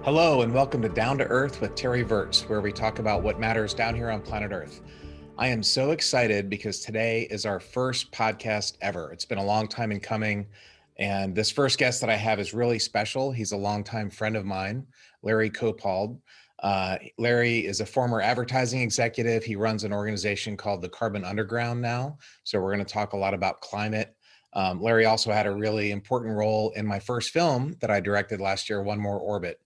Hello and welcome to Down to Earth with Terry Virts, where we talk about what matters down here on planet Earth. I am so excited because today is our first podcast ever. It's been a long time in coming, and this first guest that I have is really special. He's a longtime friend of mine, Larry Kopald. Larry is a former advertising executive. He runs an organization called the Carbon Underground now. So we're going to talk a lot about climate. Larry also had a really important role in my first film that I directed last year, One More Orbit.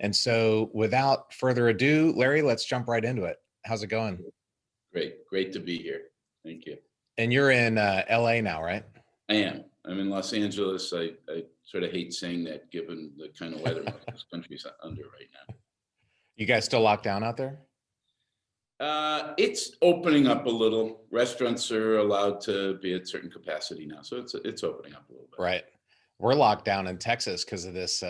And so without further ado, Larry, let's jump right into it. How's it going? Great to be here. Thank you. And you're in LA now, right? I am. I'm in Los Angeles. I sort of hate saying that given the kind of weather this country's under right now. You guys still locked down out there? It's opening up a little. Restaurants are allowed to be at certain capacity now, so it's opening up a little bit. Right. We're locked down in Texas because of this.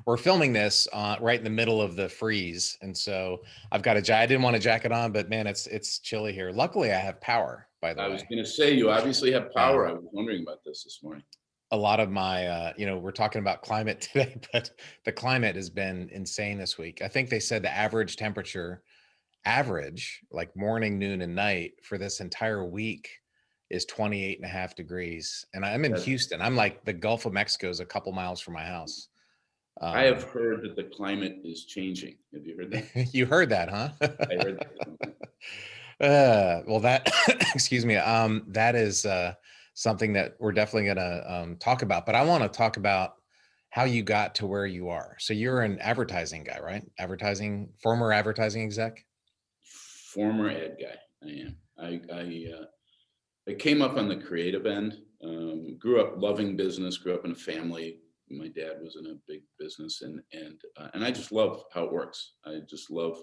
We're filming this right in the middle of the freeze, and so I've got I didn't want a jacket on, but man, it's chilly here. Luckily, I have power. By the way, I was going to say you obviously have power. I was wondering about this morning. A lot of my, we're talking about climate today, but the climate has been insane this week. I think they said the average temperature, like morning, noon, and night for this entire week is 28.5 degrees. And I'm in Houston. I'm like the Gulf of Mexico is a couple miles from my house. I have heard that the climate is changing. Have you heard that? You heard that, huh? I heard that. Well, that, excuse me, that is something that we're definitely going to talk about. But I want to talk about how you got to where you are. So you're an advertising guy, right? Former advertising exec? Former ad guy, I am. I came up on the creative end, grew up loving business, grew up in a family. My dad was in a big business and I just love how it works. I just love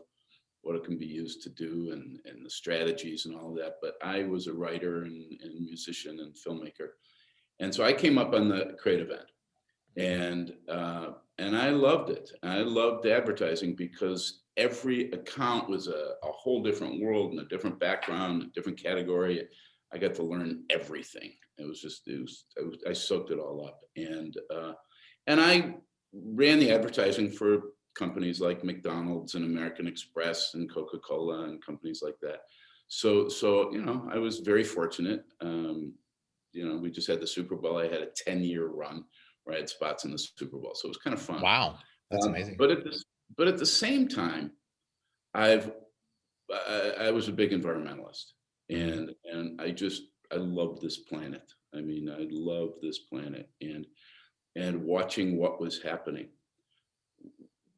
what it can be used to do and the strategies and all of that. But I was a writer and musician and filmmaker. And so I came up on the creative end and I loved it. I loved advertising because every account was a whole different world and a different background, a different category. I got to learn everything. I soaked it all up. And I ran the advertising for companies like McDonald's and American Express and Coca-Cola and companies like that. So I was very fortunate. We just had the Super Bowl. I had a 10-year run where I had spots in the Super Bowl. So it was kind of fun. Wow. That's amazing. But at the same time, I was a big environmentalist. And I love this planet. I mean, I love this planet, and watching what was happening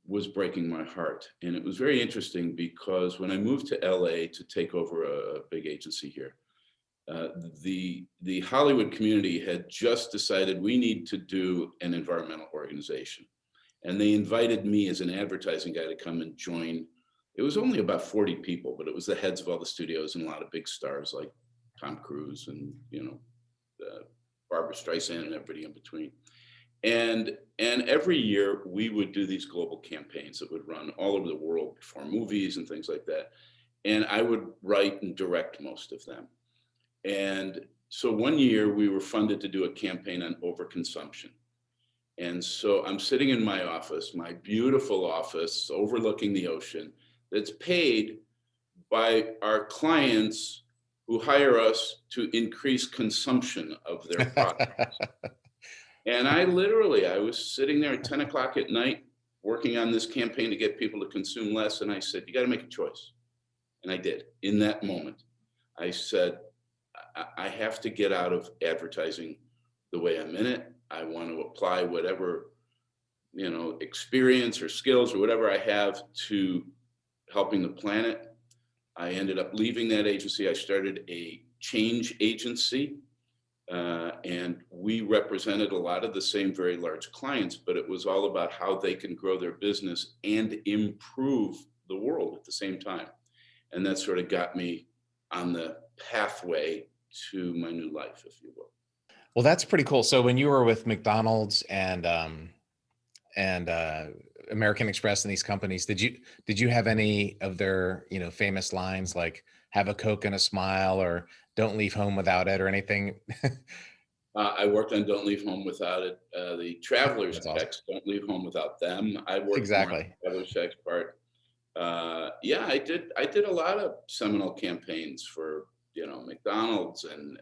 was breaking my heart. And it was very interesting because when I moved to LA to take over a big agency here, the Hollywood community had just decided we need to do an environmental organization. And they invited me as an advertising guy to come and join. It was only about 40 people, but it was the heads of all the studios and a lot of big stars like Tom Cruise and, Barbara Streisand and everybody in between. And every year we would do these global campaigns that would run all over the world for movies and things like that. And I would write and direct most of them. And so one year we were funded to do a campaign on overconsumption. And so I'm sitting in my office, my beautiful office overlooking the ocean, that's paid by our clients who hire us to increase consumption of their products. And I was sitting there at 10 o'clock at night working on this campaign to get people to consume less. And I said, you got to make a choice. And I did. In that moment, I said, I have to get out of advertising the way I'm in it. I want to apply whatever, experience or skills or whatever I have to helping the planet. I ended up leaving that agency. I started a change agency, and we represented a lot of the same very large clients, but it was all about how they can grow their business and improve the world at the same time. And that sort of got me on the pathway to my new life, if you will. Well, that's pretty cool. So when you were with McDonald's and American Express and these companies, did you have any of their famous lines like "Have a Coke and a smile" or "Don't leave home without it" or anything? I worked on Don't Leave Home Without It. The Traveler's That's awesome. Checks, Don't Leave Home Without Them. I worked more on Exactly. the Traveler's Checks part. Yeah, I did a lot of seminal campaigns for, McDonald's and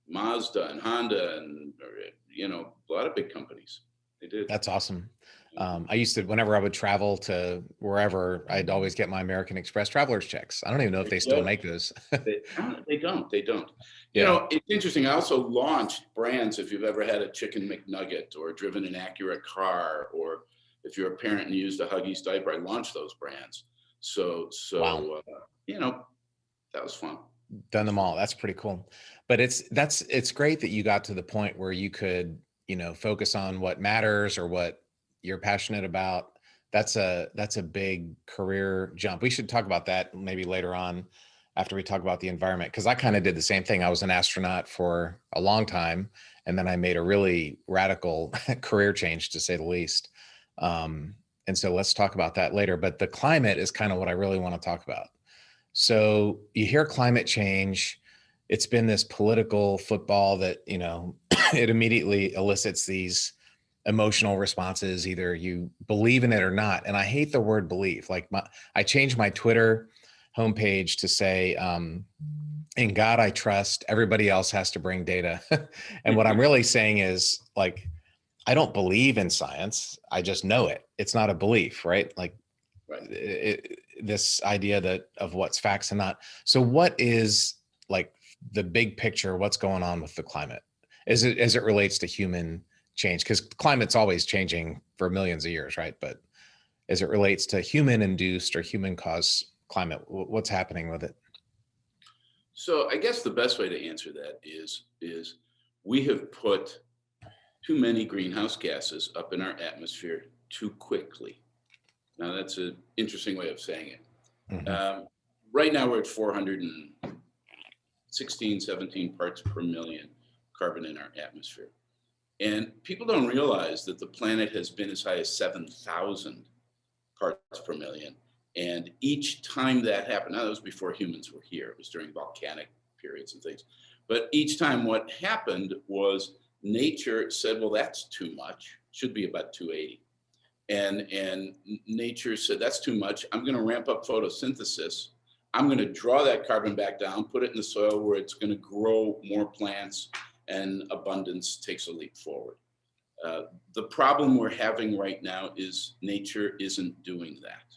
Mazda and Honda and, a lot of big companies. I did. That's awesome. I used to, whenever I would travel to wherever, I'd always get my American Express traveler's checks. I don't even know if There they you still go. make those. They don't. Yeah. It's interesting. I also launched brands. If you've ever had a chicken McNugget or driven an Acura car, or if you're a parent and used a Huggies diaper, I launched those brands. So, Wow. so you know, that was fun. Done them all. That's pretty cool. But it's great that you got to the point where you could, focus on what matters or what you're passionate about. That's a big career jump. We should talk about that maybe later on after we talk about the environment, because I kind of did the same thing. I was an astronaut for a long time, and then I made a really radical career change, to say the least. And so let's talk about that later. But the climate is kind of what I really want to talk about. So you hear climate change, it's been this political football that, it immediately elicits these emotional responses. Either you believe in it or not. And I hate the word believe. Like I changed my Twitter homepage to say, in God I trust, everybody else has to bring data. And what I'm really saying is, like, I don't believe in science. I just know it. It's not a belief, right? Like, Right. this idea that of what's facts and not. So what is, like, the big picture? What's going on with the climate as it relates to human change? Because climate's always changing for millions of years, right? But as it relates to human induced or human caused climate, what's happening with it? So I guess the best way to answer that is we have put too many greenhouse gases up in our atmosphere too quickly. Now that's an interesting way of saying it. Mhm. Right now we're at 416, 17 parts per million carbon in our atmosphere. And people don't realize that the planet has been as high as 7,000 parts per million. And each time that happened, now that was before humans were here, it was during volcanic periods and things. But each time what happened was nature said, well, that's too much, should be about 280. And nature said, that's too much. I'm going to ramp up photosynthesis. I'm going to draw that carbon back down, put it in the soil where it's going to grow more plants, and abundance takes a leap forward. The problem we're having right now is nature isn't doing that.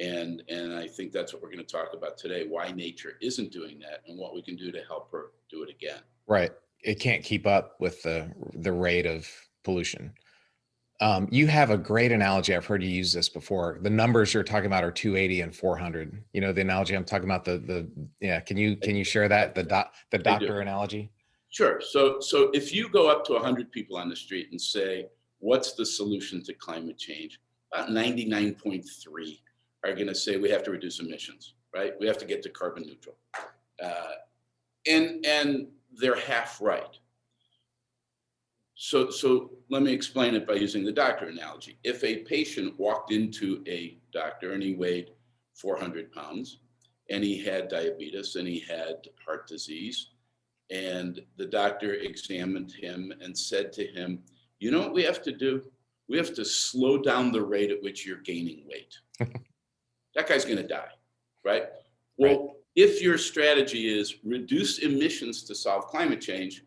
And I think that's what we're going to talk about today, why nature isn't doing that and what we can do to help her do it again. Right. It can't keep up with the rate of pollution. You have a great analogy. I've heard you use this before. The numbers you're talking about are 280 and 400. You know the analogy I'm talking about. Yeah. Can you share that, the I do. doctor analogy? Sure. So if you go up to 100 people on the street and say, what's the solution to climate change? About 99.3 are going to say we have to reduce emissions, right? We have to get to carbon neutral. And they're half right. So let me explain it by using the doctor analogy. If a patient walked into a doctor and he weighed 400 pounds and he had diabetes and he had heart disease, and the doctor examined him and said to him, you know what we have to do? We have to slow down the rate at which you're gaining weight. That guy's going to die, right? Well, Right. if your strategy is reduce emissions to solve climate change,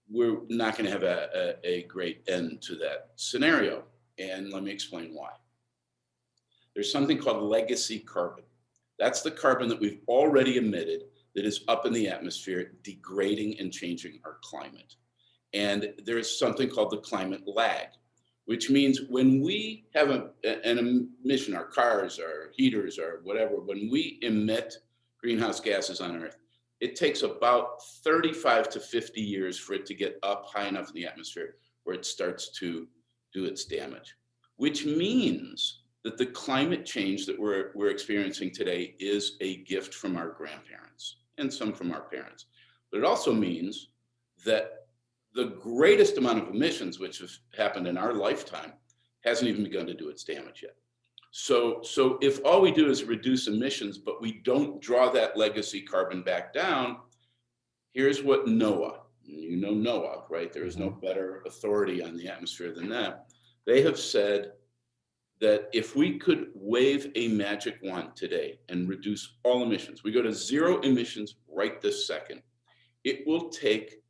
we're not going to have a great end to that scenario. And let me explain why. There's something called legacy carbon. That's the carbon that we've already emitted that is up in the atmosphere, degrading and changing our climate. And there's something called the climate lag, which means when we have an emission, our cars, our heaters, or whatever, when we emit greenhouse gases on Earth, it takes about 35 to 50 years for it to get up high enough in the atmosphere where it starts to do its damage, which means that the climate change that we're experiencing today is a gift from our grandparents and some from our parents. But it also means that the greatest amount of emissions, which have happened in our lifetime, hasn't even begun to do its damage yet. So if all we do is reduce emissions, but we don't draw that legacy carbon back down, here's what NOAA, you know NOAA, right? There is no Mhm. better authority on the atmosphere than that. They have said that if we could wave a magic wand today and reduce all emissions, we go to zero emissions right this second, it will take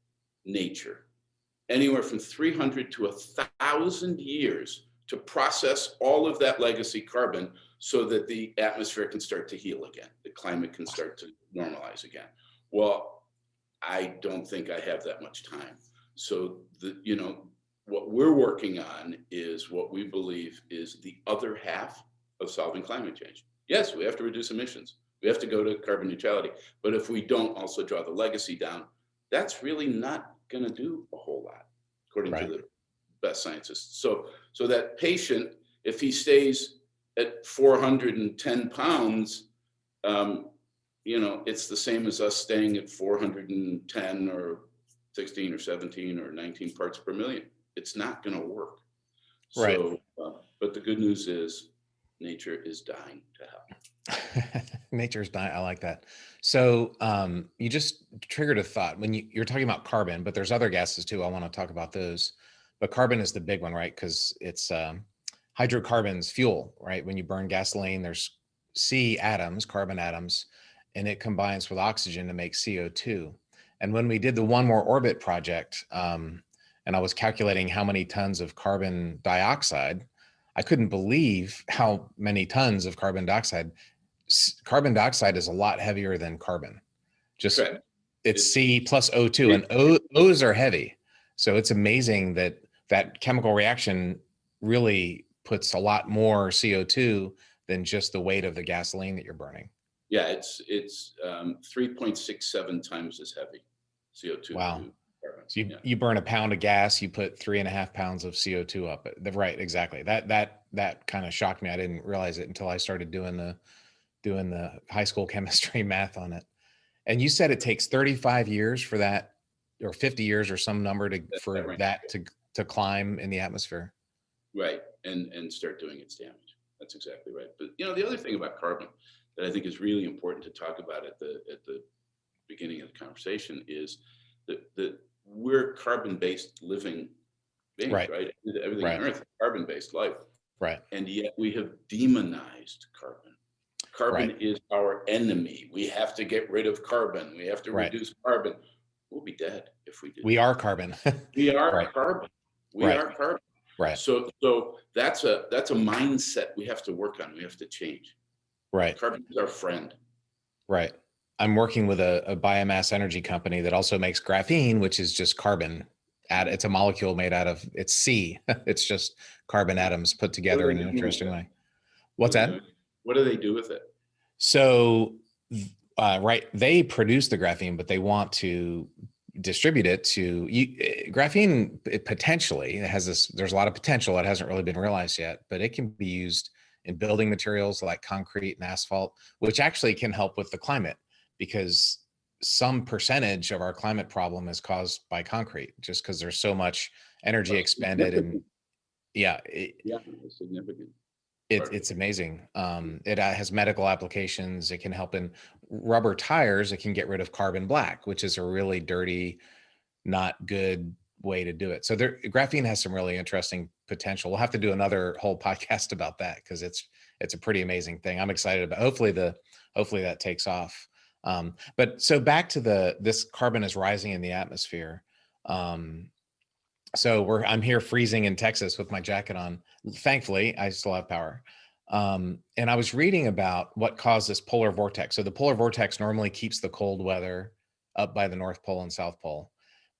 nature anywhere from 300 to 1,000 years to process all of that legacy carbon so that the atmosphere can start to heal again, the climate can start to normalize again. Well, I don't think I have that much time. So what we're working on is what we believe is the other half of solving climate change. Yes, we have to reduce emissions. We have to go to carbon neutrality. But if we don't also draw the legacy down, that's really not going to do a whole lot, according to Right. the best scientists. So that patient, if he stays at 410 pounds, it's the same as us staying at 410 or 16 or 17 or 19 parts per million. It's not going to work. Right. So, but the good news is nature is dying to hell. Nature's dying. I like that. So you just triggered a thought when you're talking about carbon, but there's other gases too. I want to talk about those, but carbon is the big one, right? Because it's hydrocarbons, fuel, right? When you burn gasoline, there's C atoms, carbon atoms, and it combines with oxygen to make CO2. And when we did the One More Orbit project, and I was calculating how many tons of carbon dioxide, I couldn't believe how many tons of carbon dioxide. Carbon dioxide is a lot heavier than carbon. Just Correct. it's C plus O2, and O's are heavy. So it's amazing that that chemical reaction really puts a lot more CO2 than just the weight of the gasoline that you're burning. Yeah, it's 3.67 times as heavy CO2 Wow. to carbon. So Yeah. you burn a pound of gas, you put 3.5 pounds of CO2 up. Right, exactly. That kind of shocked me. I didn't realize it until I started doing the high school chemistry math on it. And you said it takes 35 years for that, or 50 years or some number That's for that range. that to climb in the atmosphere. Right, and start doing its damage. That's exactly right. But the other thing about carbon that I think is really important to talk about at the beginning of the conversation is that we're carbon-based living beings, Right. right? Everything on Right. Earth is carbon-based life, Right. and yet we have demonized carbon. Carbon Right. is our enemy. We have to get rid of carbon. We have to Right. reduce carbon. We'll be dead if we do We that. are carbon. We are Right. carbon. We Right. are carbon. Right. So that's a mindset we have to work on. We have to change. Right. Carbon is our friend. Right. I'm working with a biomass energy company that also makes graphene, which is just carbon. It's a molecule made out of, it's C. It's just carbon atoms put What together do in they an do with interesting it? way. What What's do they that? do? What do they do with it? So, right, they produce the graphene, but they want to distribute it to graphene. Potentially, it has this. There's a lot of potential. It hasn't really been realized yet, but it can be used in building materials like concrete and asphalt, which actually can help with the climate because some percentage of our climate problem is caused by concrete, just because there's so much energy expended. And yeah, Yeah, it's significant. it's amazing. It has medical applications. It can help in rubber tires. It can get rid of carbon black, which is a really dirty, not good way to do it. So graphene has some really interesting potential. We'll have to do another whole podcast about that because it's a pretty amazing thing. I'm excited about. Hopefully that takes off. But so back to this carbon is rising in the atmosphere. So I'm here freezing in Texas with my jacket on. Thankfully, I still have power. And I was reading about what caused this polar vortex. So the polar vortex normally keeps the cold weather up by the North Pole and South Pole,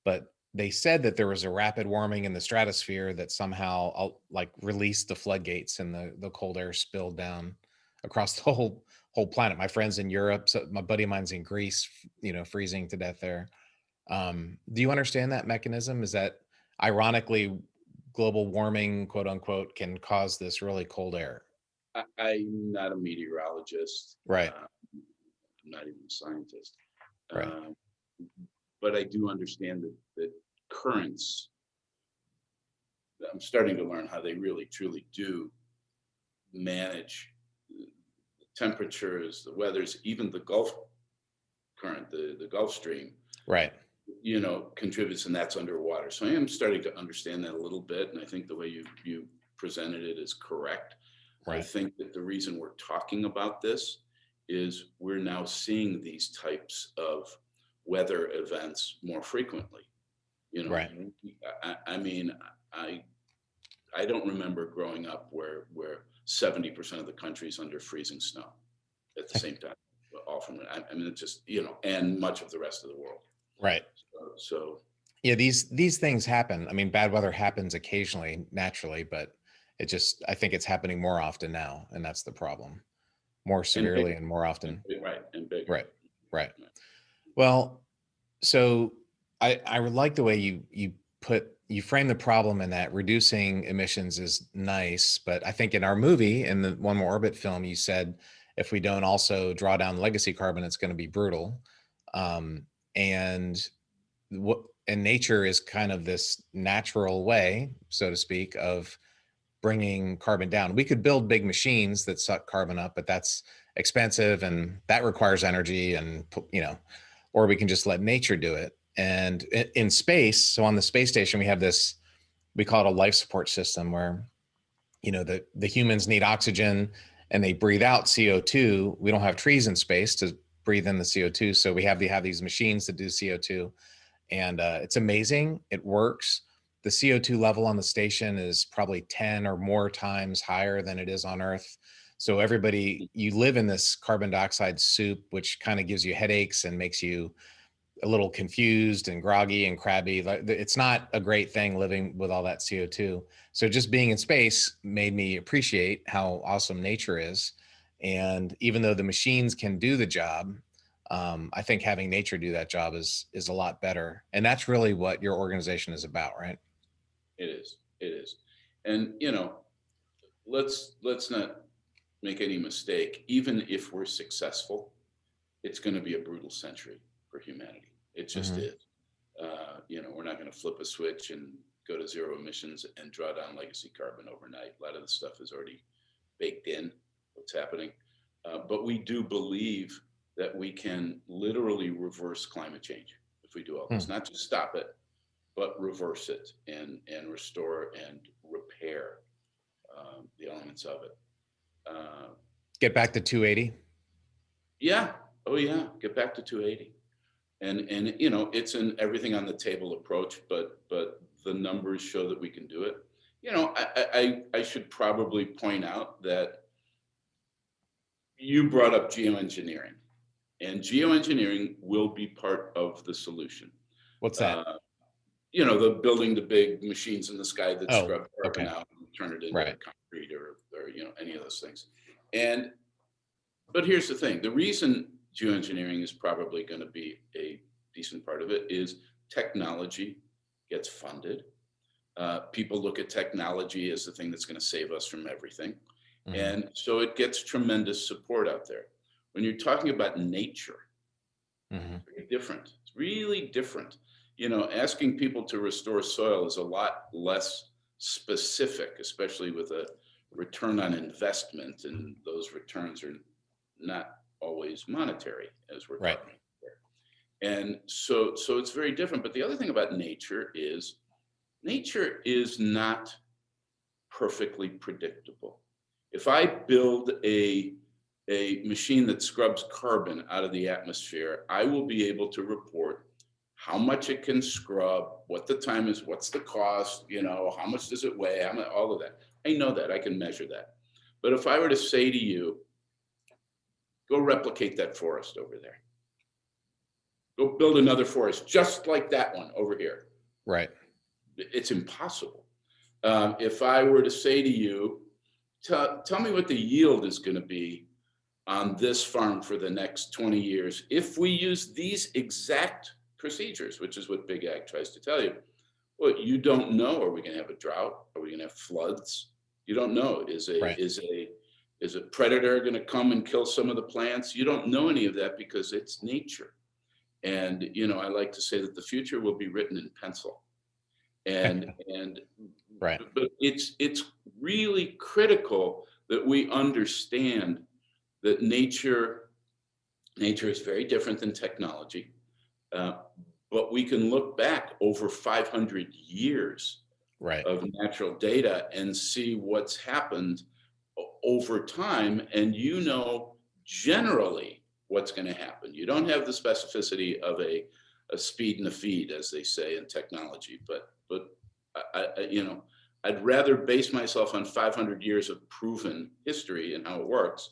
but they said that there was a rapid warming in the stratosphere that somehow like released the floodgates and the cold air spilled down across the whole planet. My friends in Europe, so my buddy of mine's in Greece, freezing to death there. Do you understand that mechanism? Is that ironically global warming, quote unquote, can cause this really cold air? I'm not a meteorologist. Right. I'm not even a scientist. Right. But I do understand that currents, I'm starting to learn how they really truly do manage the temperatures, the weathers, even the Gulf current, the Gulf Stream. Right. contributes, and that's underwater. So I am starting to understand that a little bit, and I think the way you presented it is correct. I Right. think that the reason we're talking about this is we're now seeing these types of weather events more frequently. You know, Right. I mean, I I don't remember growing up where 70% of the country's under freezing snow at the same time. Often, I mean, it's just, and much of the rest of the world. Right. So Yeah, these things happen. I mean, bad weather happens occasionally, naturally, but I think it's happening more often now, and that's the problem. More and bigger, severely and more often. right, and bigger. Right. Right. Well, so I would like the way you frame the problem in that reducing emissions is nice, but I think in our movie, in the One More Orbit film, you said if we don't also draw down legacy carbon, it's going to be brutal. Um, and what and nature is kind of this natural way, so to speak, of bringing carbon down. We could build big machines that suck carbon up, but that's expensive and that requires energy, and or we can just let nature do it. And in space, so on the space station, we have this, we call it a life support system where, the humans need oxygen and they breathe out CO2. We don't have trees in space to breathe in the CO2. So we have to have these machines that do CO2. And it's amazing. It works. The CO2 level on the station is probably 10 or more times higher than it is on Earth. So you live in this carbon dioxide soup, which kind of gives you headaches and makes you a little confused and groggy and crabby. It's not a great thing living with all that CO2. So just being in space made me appreciate how awesome nature is. And even though the machines can do the job, I think having nature do that job is a lot better. And that's really what your organization is about, right? It is. It is. And let's not make any mistake. Even if we're successful, it's going to be a brutal century for humanity. It just Mm-hmm. is. We're not going to flip a switch and go to zero emissions and draw down legacy carbon overnight. A lot of the stuff is already baked in, what's happening. But we do believe that we can literally reverse climate change if we do all this, not just stop it, but reverse it and restore and repair the elements of it. Get back to 280. Yeah. Oh yeah. Get back to 280. And it's an everything on the table approach, but the numbers show that we can do it. I should probably point out that you brought up geoengineering, and geoengineering will be part of the solution. What's that? The building the big machines in the sky that Oh, scrub carbon okay. out and turn it into Right. concrete or any of those things. But here's the thing: the reason geoengineering is probably going to be a decent part of it is technology gets funded. People look at technology as the thing that's going to save us from everything. Mm-hmm. And so it gets tremendous support out there. When you're talking about nature, it's very different. It's really different. Asking people to restore soil is a lot less specific, especially with a return on investment, and those returns are not always monetary, as we're Right. talking here. And so it's very different. But the other thing about nature is not perfectly predictable. If I build a machine that scrubs carbon out of the atmosphere, I will be able to report how much it can scrub, what the time is, what's the cost, how much does it weigh, all of that. I know that, I can measure that. But if I were to say to you, go replicate that forest over there. Go build another forest just like that one over here. Right. It's impossible. If I were to say to you, tell me what the yield is going to be on this farm for the next 20 years if we use these exact procedures, which is what Big Ag tries to tell you. Well, you don't know. Are we going to have a drought? Are we going to have floods? You don't know. Is a predator going to come and kill some of the plants? You don't know any of that because it's nature. And I like to say that the future will be written in pencil. And right. But it's really critical that we understand that nature is very different than technology. but we can look back over 500 years Right. of natural data and see what's happened over time. And generally what's going to happen. You don't have the specificity of a speed and a feed, as they say in technology, but I'd rather base myself on 500 years of proven history and how it works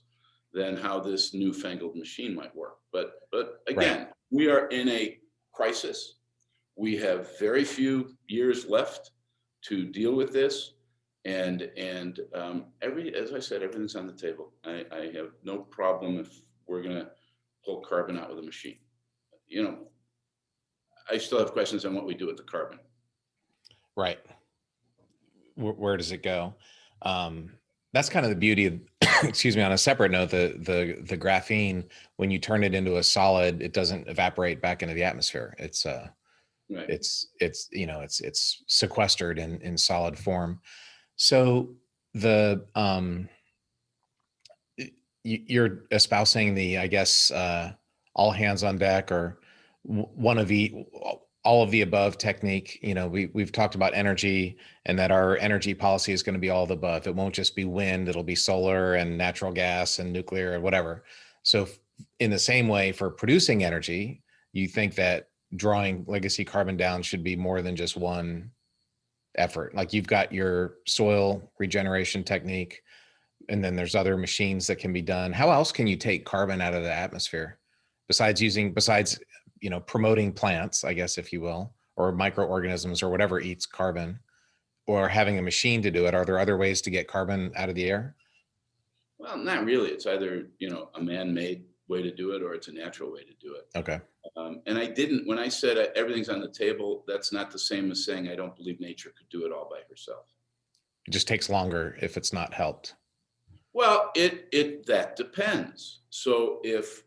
than how this newfangled machine might work. But again, Right. we are in a crisis. We have very few years left to deal with this, and as I said, everything's on the table. I have no problem if we're going to pull carbon out with a machine. I still have questions on what we do with the carbon. Right. Where does it go? That's kind of the beauty of, excuse me, on a separate note, the graphene, when you turn it into a solid, it doesn't evaporate back into the atmosphere. It's Right. it's sequestered in solid form. So you're espousing the, I guess, all hands on deck, or one of the all of the above technique. We've talked about energy, and that our energy policy is going to be all of the above. It won't just be wind, it'll be solar and natural gas and nuclear and whatever. So in the same way, for producing energy, you think that drawing legacy carbon down should be more than just one effort. Like, you've got your soil regeneration technique, and then there's other machines that can be done. How else can you take carbon out of the atmosphere besides promoting plants, I guess, if you will, or microorganisms or whatever eats carbon, or having a machine to do it? Are there other ways to get carbon out of the air? Well, not really. It's either, a man-made way to do it, or it's a natural way to do it. Okay. And when I said everything's on the table, that's not the same as saying I don't believe nature could do it all by herself. It just takes longer if it's not helped. Well, that depends. So if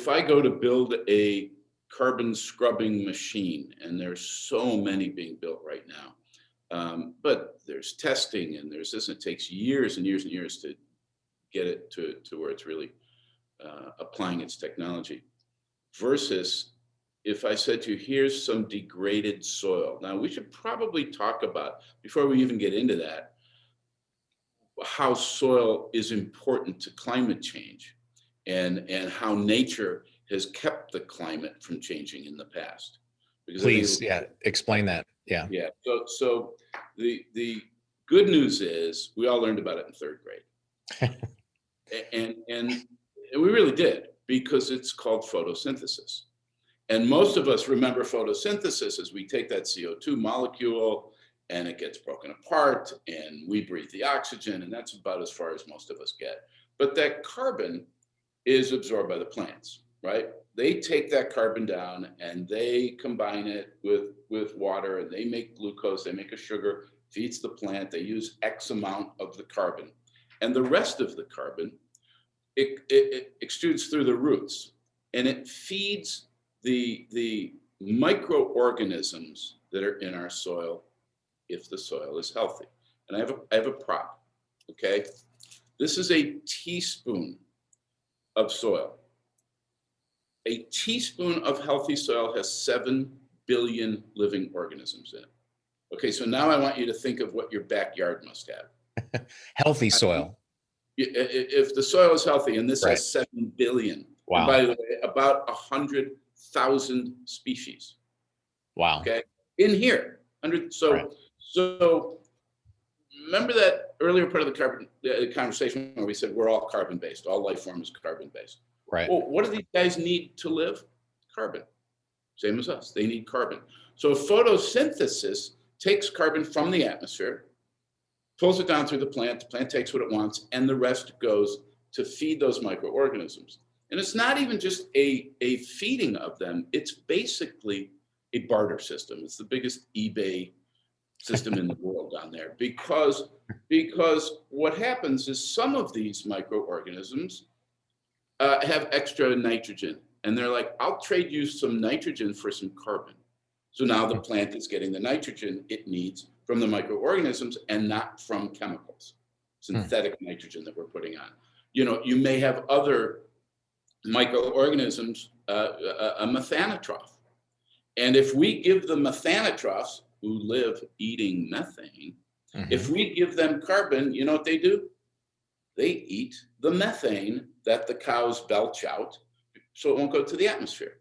I go to build a carbon scrubbing machine, and there's so many being built right now, but there's testing and there's this, and it takes years and years and years to get it to where it's really applying its technology. Versus if I said to you, here's some degraded soil. Now, we should probably talk about, before we even get into that, how soil is important to climate change, and how nature has kept the climate from changing in the past. Because please, explain that. Yeah. So the good news is we all learned about it in third grade, and we really did, because it's called photosynthesis. And most of us remember photosynthesis as we take that CO2 molecule and it gets broken apart and we breathe the oxygen, and that's about as far as most of us get. But that carbon is absorbed by the plants, right? They take that carbon down and they combine it with water, and they make glucose, they make a sugar, feeds the plant. They use X amount of the carbon, and the rest of the carbon, it extrudes through the roots, and it feeds the microorganisms that are in our soil, if the soil is healthy. And I have a prop, okay? This is a teaspoon of soil. A teaspoon of healthy soil has 7 billion living organisms in it. Okay, so now I want you to think of what your backyard must have. Healthy soil. If the soil is healthy, and this right. has 7 billion, wow. And by the way, about 100,000 species. Wow. Okay, in here, 100. So remember that earlier part of the conversation where we said we're all carbon-based, all life form is carbon-based. Right. Well, what do these guys need to live? Carbon. Same as us. They need carbon. So photosynthesis takes carbon from the atmosphere, pulls it down through the plant takes what it wants, and the rest goes to feed those microorganisms. And it's not even just a feeding of them, it's basically a barter system. It's the biggest eBay system in the world down there, because what happens is some of these microorganisms have extra nitrogen, and they're like, I'll trade you some nitrogen for some carbon. So now the plant is getting the nitrogen it needs from the microorganisms and not from chemicals, synthetic nitrogen that we're putting on. You may have other microorganisms, a methanotroph, And if we give the methanotrophs who live eating methane, if we give them carbon, you know what they do? They eat the methane that the cows belch out, so it won't go to the atmosphere.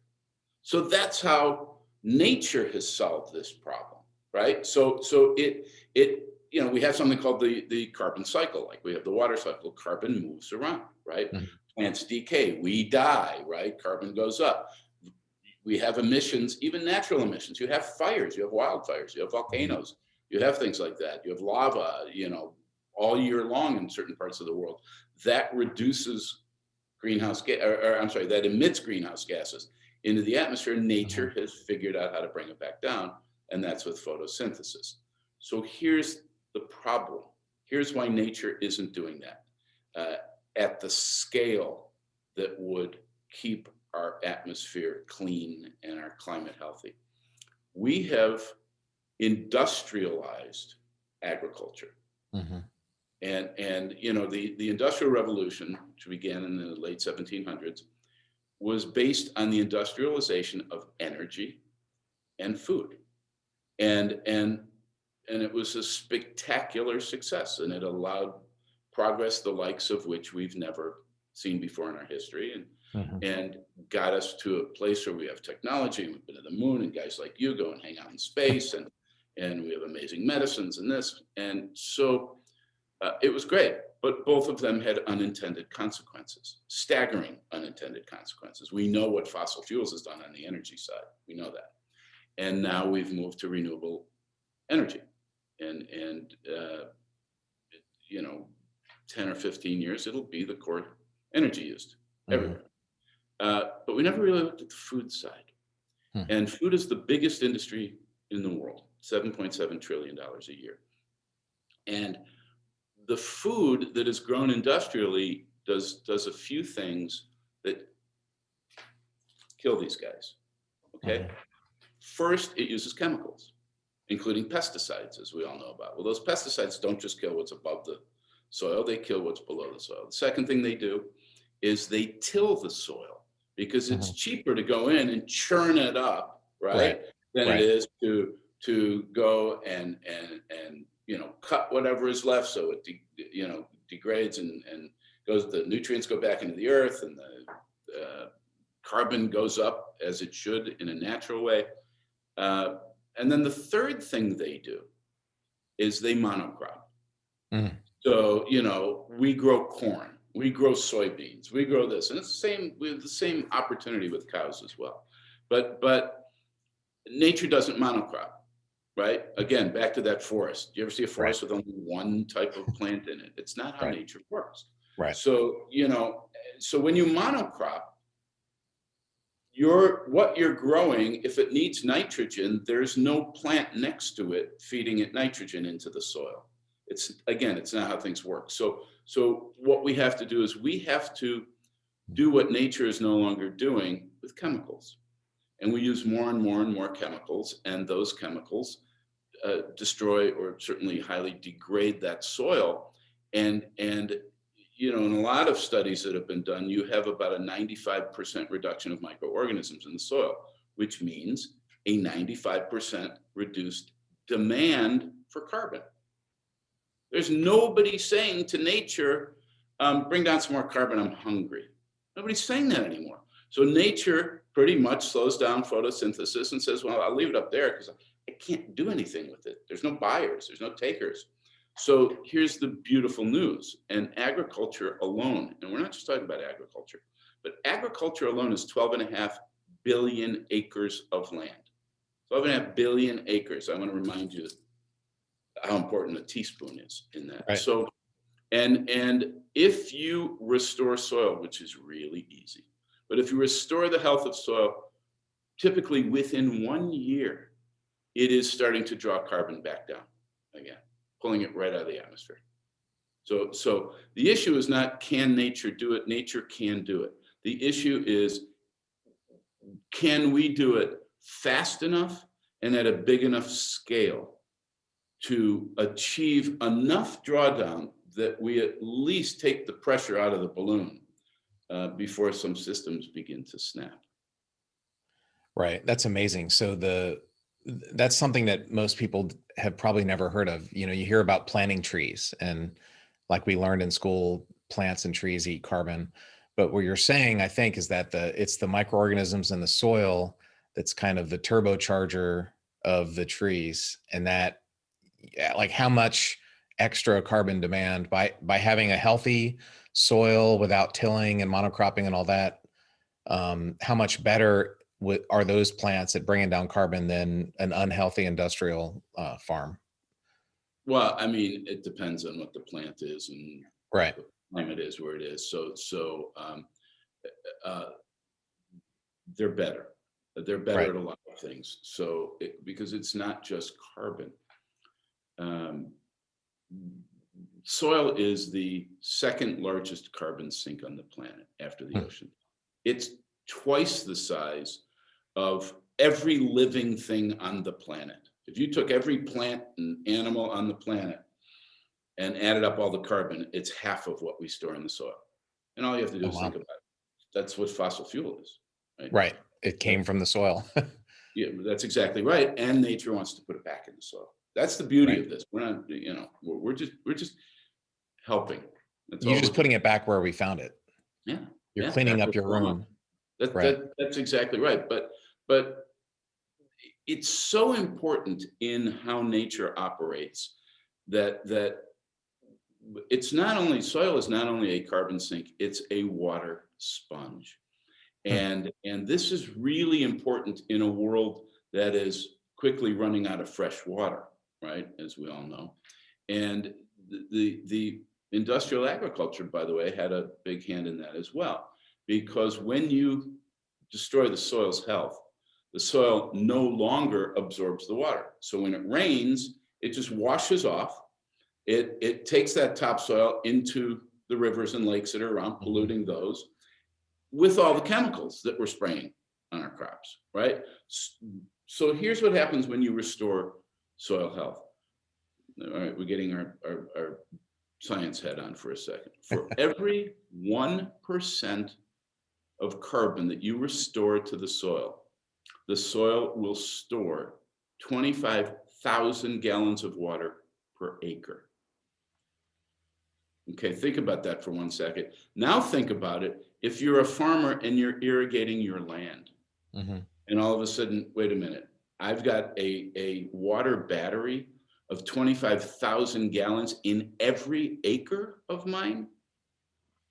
So that's how nature has solved this problem, right? So it you know, we have something called the carbon cycle, like we have the water cycle. Carbon moves around, right? Plants decay, we die, right? Carbon goes up. We have emissions, even natural emissions. You have fires, you have wildfires, you have volcanoes, you have things like that. You have lava, you know, all year long in certain parts of the world. That reduces greenhouse gas, or I'm sorry, that emits greenhouse gases into the atmosphere. Nature has figured out how to bring it back down, and that's with photosynthesis. So here's the problem. Here's why nature isn't doing that at the scale that would keep our atmosphere clean and our climate healthy. We have industrialized agriculture. And you know, the Industrial Revolution, which began in the late 1700s, was based on the industrialization of energy and food. And it was a spectacular success, and it allowed progress the likes of which we've never seen before in our history, and got us to a place where we have technology, and we've been to the moon, and guys like you go and hang out in space, and we have amazing medicines and this. And so it was great, but both of them had unintended consequences, staggering unintended consequences. We know what fossil fuels has done on the energy side. We know that. And now we've moved to renewable energy. And you know, 10 or 15 years, it'll be the core energy used everywhere. But we never really looked at the food side. And food is the biggest industry in the world, $7.7 trillion a year. And the food that is grown industrially does a few things that kill these guys, okay? First, it uses chemicals, including pesticides, as we all know about. Well, those pesticides don't just kill what's above the soil, they kill what's below the soil. The second thing they do is they till the soil, because it's cheaper to go in and churn it up, right? Than it is to go and you know, cut whatever is left, so it you know, degrades and goes, the nutrients go back into the earth, and the carbon goes up as it should in a natural way. And then the third thing they do is they monocrop. So, you know, we grow corn, we grow soybeans, we grow this, and it's the same, we have the same opportunity with cows as well. But nature doesn't monocrop, right? Again, back to that forest. Do you ever see a forest with only one type of plant in it? It's not how nature works. So, you know, so when you monocrop, what you're growing, if it needs nitrogen, there's no plant next to it feeding it nitrogen into the soil. It's not how things work. So what we have to do is we have to do what nature is no longer doing with chemicals. And we use more and more and more chemicals, and those chemicals destroy or certainly highly degrade that soil. And you know, in a lot of studies that have been done, you have about a 95% reduction of microorganisms in the soil, which means a 95% reduced demand for carbon. There's nobody saying to nature, bring down some more carbon, I'm hungry. Nobody's saying that anymore. So nature pretty much slows down photosynthesis and says, well, I'll leave it up there because I can't do anything with it. There's no buyers, there's no takers. So here's the beautiful news. And agriculture alone, and we're not just talking about agriculture, but agriculture alone is 12.5 billion acres of land. 12.5 billion acres. I want to remind you how important a teaspoon is in that. So, and if you restore soil, which is really easy, but if you restore the health of soil, typically within 1 year, it is starting to draw carbon back down again, pulling it right out of the atmosphere. So the issue is not, can nature do it? Nature can do it. The issue is, can we do it fast enough and at a big enough scale to achieve enough drawdown that we at least take the pressure out of the balloon before some systems begin to snap? Right. That's amazing. So that's something that most people have probably never heard of. You know, you hear about planting trees, and like we learned in school, plants and trees eat carbon. But what you're saying, I think, is that it's the microorganisms in the soil that's kind of the turbocharger of the trees, and that, yeah, like how much extra carbon demand by having a healthy soil without tilling and monocropping and all that, how much better are those plants at bringing down carbon than an unhealthy industrial farm? Well, I mean, it depends on what the plant is and what Right, the climate is where it is. Uh, they're better. They're better right, at a lot of things. Because it's not just carbon. Um, Soil is the second largest carbon sink on the planet after the hmm, ocean. It's twice the size of every living thing on the planet. If you took every plant and animal on the planet and added up all the carbon, it's half of what we store in the soil. And all you have to do oh is think wow, about it. That's what fossil fuel is, right? right. It came That's, from the soil. yeah, that's exactly right. And nature wants to put it back in the soil. That's the beauty Right. of this. We're not, we're just helping. That's You're all we're just doing. putting it back where we found it. Yeah, You're yeah, cleaning back up where your it belongs. room. Right. That's exactly right. But it's so important in how nature operates that it's not only soil is not only a carbon sink, it's a water sponge. Hmm. And this is really important in a world that is quickly running out of fresh water, right? As we all know. And the industrial agriculture, by the way, had a big hand in that as well. Because when you destroy the soil's health, the soil no longer absorbs the water. So when it rains, it just washes off. It takes that topsoil into the rivers and lakes that are around, Hmm. polluting those with all the chemicals that we're spraying on our crops, right? So here's what happens when you restore soil health. All right, we're getting our science head on for a second. For every 1% of carbon that you restore to the soil will store 25,000 gallons of water per acre. Okay, think about that for 1 second. Now think about it. If you're a farmer and you're irrigating your land, Hmm. and all of a sudden, wait a minute, I've got a water battery of 25,000 gallons in every acre of mine.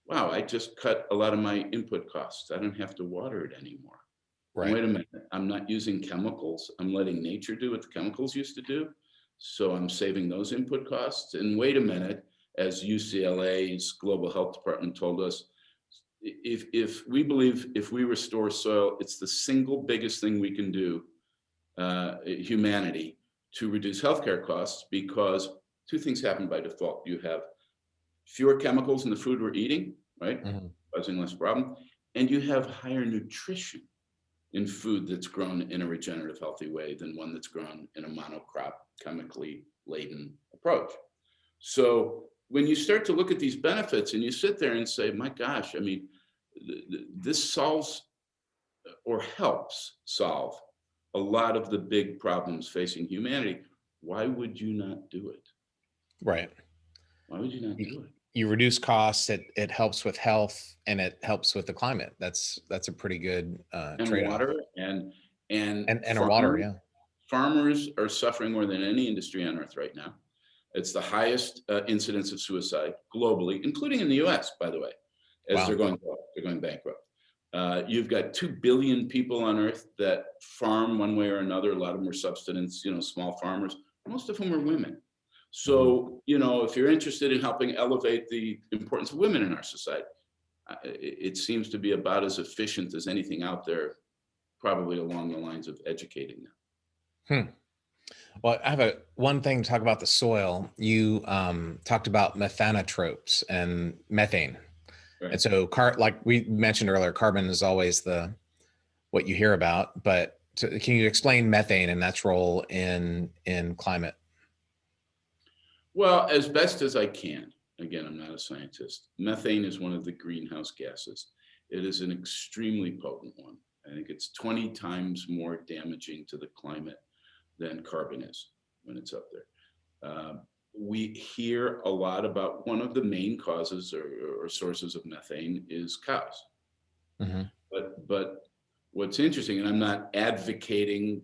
Wow, I just cut a lot of my input costs. I don't have to water it anymore. And Right. wait a minute, I'm not using chemicals. I'm letting nature do what the chemicals used to do. So I'm saving those input costs. And wait a minute, as UCLA's Global Health Department told us, if we believe if we restore soil, it's the single biggest thing we can do, humanity, to reduce healthcare costs, because two things happen by default. You have fewer chemicals in the food we're eating, right? Hmm. Causing less problem. And you have higher nutrition in food that's grown in a regenerative, healthy way than one that's grown in a monocrop, chemically laden approach. So when you start to look at these benefits and you sit there and say, my gosh, I mean, this solves or helps solve a lot of the big problems facing humanity. Why would you not do it? Right. Why would you not You, do it? you reduce costs. It helps with health, and it helps with the climate. That's a pretty good And trade-off. water and And our water, yeah. farmers are suffering more than any industry on earth right now. It's the highest incidence of suicide globally, including in the U.S. By the way, as Wow. they're going bankrupt. You've got 2 billion people on Earth that farm one way or another. A lot of them are subsistence, small farmers. Most of whom are women. Hmm. So, if you're interested in helping elevate the importance of women in our society, it seems to be about as efficient as anything out there, probably along the lines of educating them. Hmm. Well, I have a one thing to talk about the soil. You talked about methanotropes and methane, and Right. so like we mentioned earlier, carbon is always the what you hear about. But can you explain methane and that's role in climate? Well, as best as I can. Again, I'm not a scientist. Methane is one of the greenhouse gases. It is an extremely potent one. I think it's 20 times more damaging to the climate than carbon is when it's up there. We hear a lot about one of the main causes or sources of methane is cows. Mm-hmm. But what's interesting, and I'm not advocating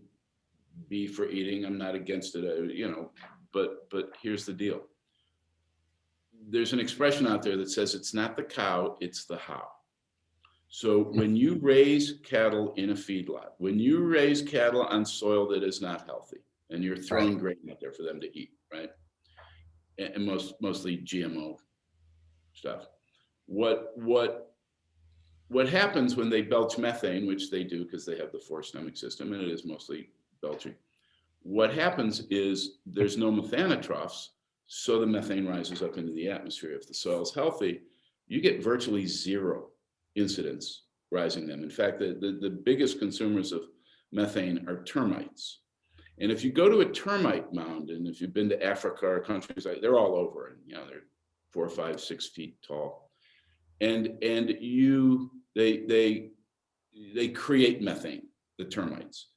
beef for eating, I'm not against it, but here's the deal. There's an expression out there that says it's not the cow, it's the how. So when you raise cattle in a feedlot, when you raise cattle on soil that is not healthy, and you're throwing grain out there for them to eat, right? And mostly GMO stuff. What happens when they belch methane, which they do because they have the four stomach system, and it is mostly belching. What happens is there's no methanotrophs, so the methane rises up into the atmosphere. If the soil is healthy, you get virtually zero incidents rising them. In fact, the biggest consumers of methane are termites. And if you go to a termite mound, and if you've been to Africa or countries like, they're all over, and they're 4, 5, 6 feet tall, and they create methane, the termites.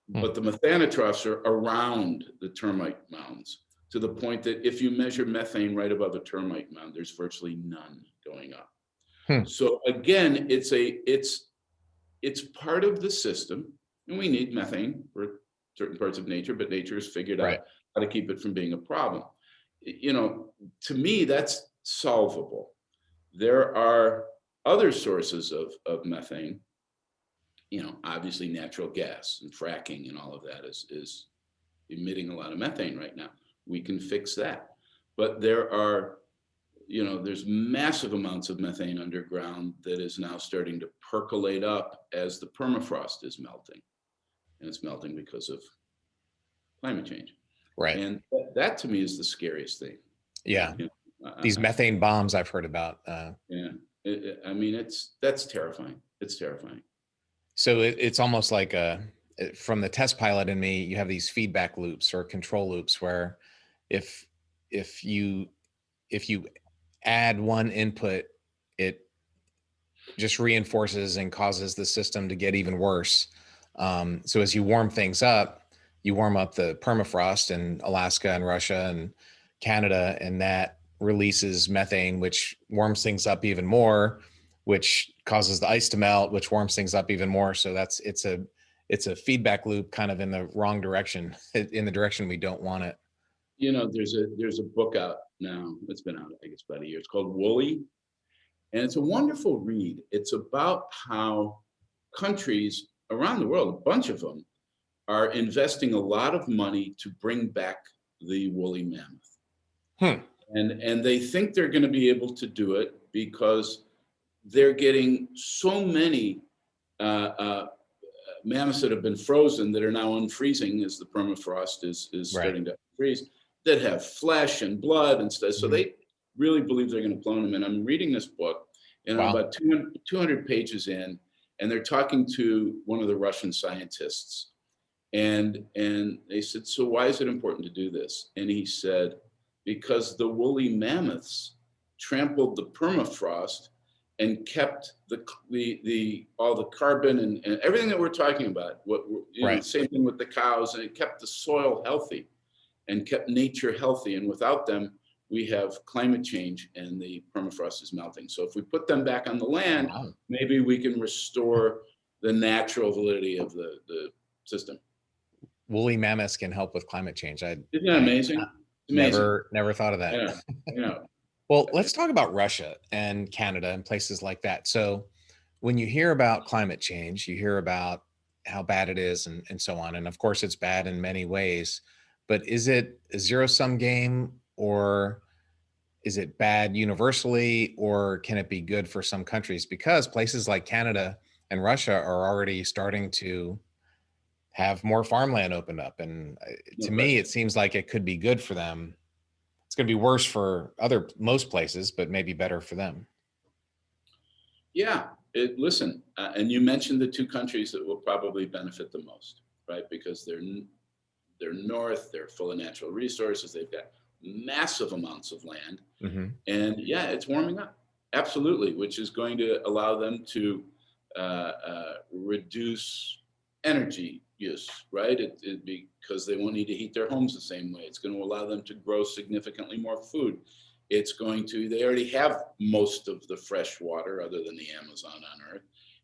But the methanotrophs are around the termite mounds, to the point that if you measure methane right above a termite mound, there's virtually none going up. So again, it's part of the system, and we need methane for certain parts of nature, but nature has figured out how to keep it from being a problem. To me, that's solvable. There are other sources of methane. Obviously natural gas and fracking and all of that is emitting a lot of methane right now. We can fix that. But there's massive amounts of methane underground that is now starting to percolate up as the permafrost is melting. And it's melting because of climate change. Right. And that to me is the scariest thing. Yeah. These methane bombs I've heard about. That's terrifying. It's terrifying. So it's almost like from the test pilot in me, you have these feedback loops or control loops where if you add one input, it just reinforces and causes the system to get even worse. So as you warm things up, you warm up the permafrost in Alaska and Russia and Canada, and that releases methane, which warms things up even more, which causes the ice to melt, which warms things up even more. So it's a feedback loop kind of in the wrong direction, in the direction we don't want it. There's a book out now. It's been out, I guess, about a year. It's called Woolly. And it's a wonderful read. It's about how countries around the world, a bunch of them, are investing a lot of money to bring back the woolly mammoth. And they think they're going to be able to do it because they're getting so many mammoths that have been frozen that are now unfreezing as the permafrost is starting to freeze, that have flesh and blood and stuff. So they really believe they're going to clone them. And I'm reading this book, and I'm about 200 pages in, and they're talking to one of the Russian scientists. And they said, so why is it important to do this? And he said, because the woolly mammoths trampled the permafrost and kept all the carbon and everything that we're talking about. Same thing with the cows, and it kept the soil healthy and kept nature healthy. And without them, we have climate change and the permafrost is melting. So if we put them back on the land, maybe we can restore the natural validity of the system. Woolly mammoths can help with climate change. Isn't that amazing? Never thought of that. Yeah. Well, let's talk about Russia and Canada and places like that. So when you hear about climate change, you hear about how bad it is and so on. And of course, it's bad in many ways. But is it a zero-sum game, or is it bad universally, or can it be good for some countries? Because places like Canada and Russia are already starting to have more farmland opened up. And to me, it seems like it could be good for them. It's going to be worse for most places, but maybe better for them. Yeah, listen, and you mentioned the two countries that will probably benefit the most, right? Because they're north, they're full of natural resources, they've got massive amounts of land, and yeah, it's warming up, absolutely, which is going to allow them to reduce energy use, right? Because they won't need to heat their homes the same way. It's going to allow them to grow significantly more food. It's going to, they already have most of the fresh water other than the Amazon on Earth,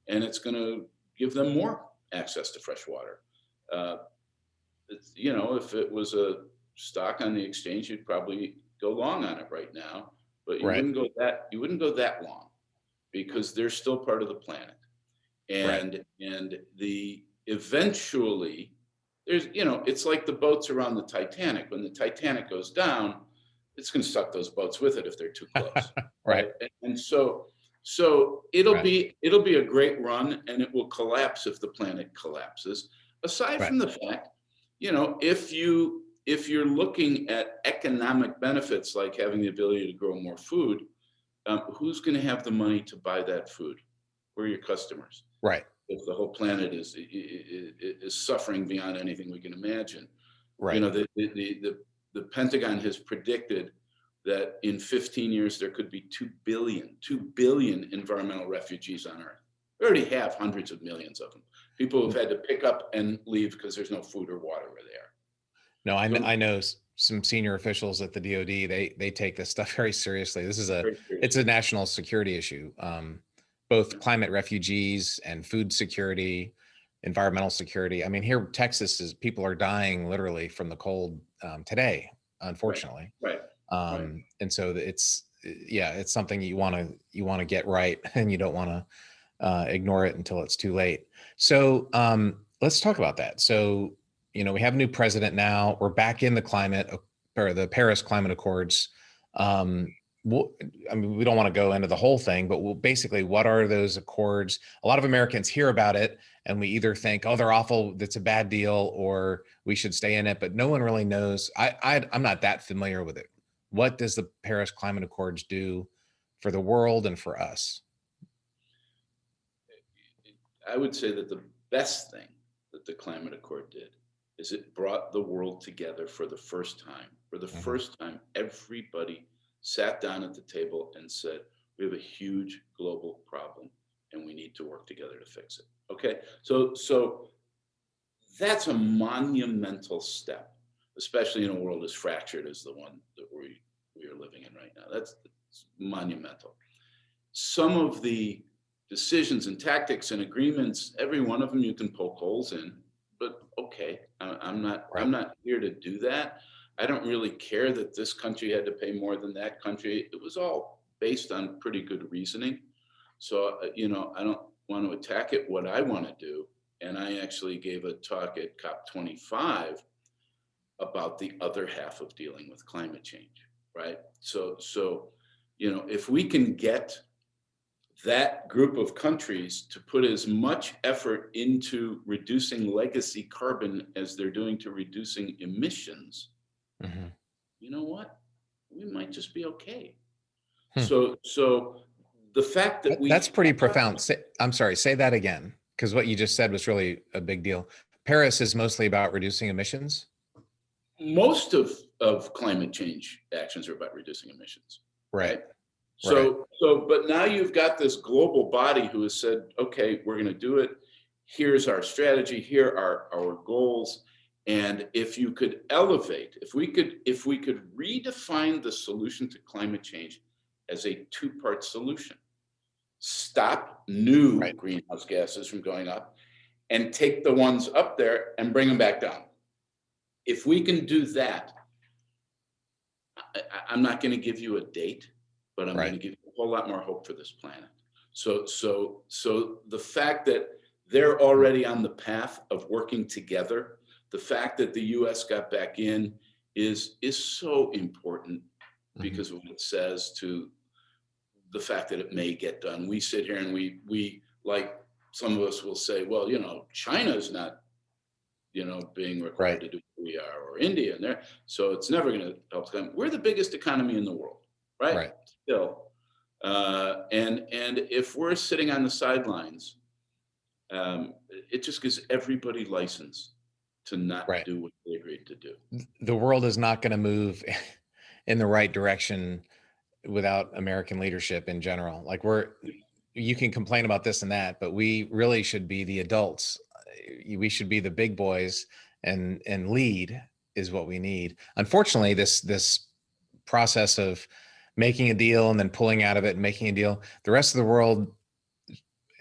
and it's going to give them more access to fresh water. If it was a stock on the exchange, you'd probably go long on it right now, but you Right. wouldn't go that long because they're still part of the planet. Right. And the eventually there's, it's like the boats around the Titanic. When the Titanic goes down, it's going to suck those boats with it if they're too close. Right. And so it'll Right. be a great run, and it will collapse if the planet collapses. Aside Right. from the fact, if you're looking at economic benefits like having the ability to grow more food, who's going to have the money to buy that food? Who are your customers? Right. If the whole planet is suffering beyond anything we can imagine. Right. The Pentagon has predicted that in 15 years there could be 2 billion environmental refugees on Earth. We already have hundreds of millions of them. People have had to pick up and leave because there's no food or water where they are. No, I know some senior officials at the DoD. They take this stuff very seriously. It's a national security issue. Both climate refugees and food security, environmental security. I mean, here Texas people are dying literally from the cold today, unfortunately. Right. And so it's something you want to get right, and you don't want to ignore it until it's too late. So let's talk about that. So we have a new president now. We're back in the climate or the Paris Climate Accords. We don't want to go into the whole thing, but basically, what are those accords? A lot of Americans hear about it, and we either think, oh, they're awful, that's a bad deal, or we should stay in it, but no one really knows. I'm not that familiar with it. What does the Paris Climate Accords do for the world and for us? I would say that the best thing that the Climate Accord did is it brought the world together for the first time. For the first time, everybody sat down at the table and said, we have a huge global problem and we need to work together to fix it. Okay, so that's a monumental step, especially in a world as fractured as the one that we are living in right now. That's monumental. Some of the decisions and tactics and agreements, every one of them you can poke holes in, but okay, I'm not here to do that. I don't really care that this country had to pay more than that country. It was all based on pretty good reasoning. So, I don't want to attack it. What I want to do, and I actually gave a talk at COP25 about the other half of dealing with climate change, right? So if we can get that group of countries to put as much effort into reducing legacy carbon as they're doing to reducing emissions, you know what? We might just be okay. So the fact that that's pretty profound. I'm sorry, say that again, because what you just said was really a big deal. Paris is mostly about reducing emissions. Most of climate change actions are about reducing emissions. Right. But now you've got this global body who has said, okay, we're going to do it. Here's our strategy. Here are our goals. And if you could elevate, if we could redefine the solution to climate change as a two-part solution, stop new greenhouse gases from going up and take the ones up there and bring them back down. If we can do that, I'm not going to give you a date, but I'm going to give you a whole lot more hope for this planet. So the fact that they're already on the path of working together, the fact that the U.S. got back in is so important because of what it says to the fact that it may get done. We sit here and we like some of us will say, well, China's not, being required to do what we are, or India, and there, so it's never going to help them. We're the biggest economy in the world, right? Still, and if we're sitting on the sidelines, it just gives everybody license to not do what they agreed to do. The world is not going to move in the right direction without American leadership in general. Like you can complain about this and that, but we really should be the adults. We should be the big boys, and lead is what we need. Unfortunately, this process of making a deal and then pulling out of it and making a deal, the rest of the world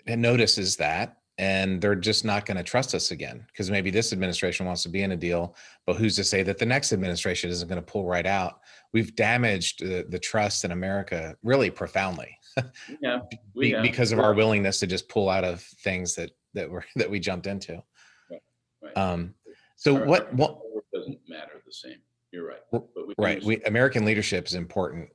notices that, and they're just not going to trust us again, because maybe this administration wants to be in a deal, but who's to say that the next administration isn't going to pull right out? We've damaged the trust in America really profoundly. Yeah, we have. Because of our willingness to just pull out of things that we jumped into. Right, right. So our what doesn't matter the same. You're right. But American leadership is important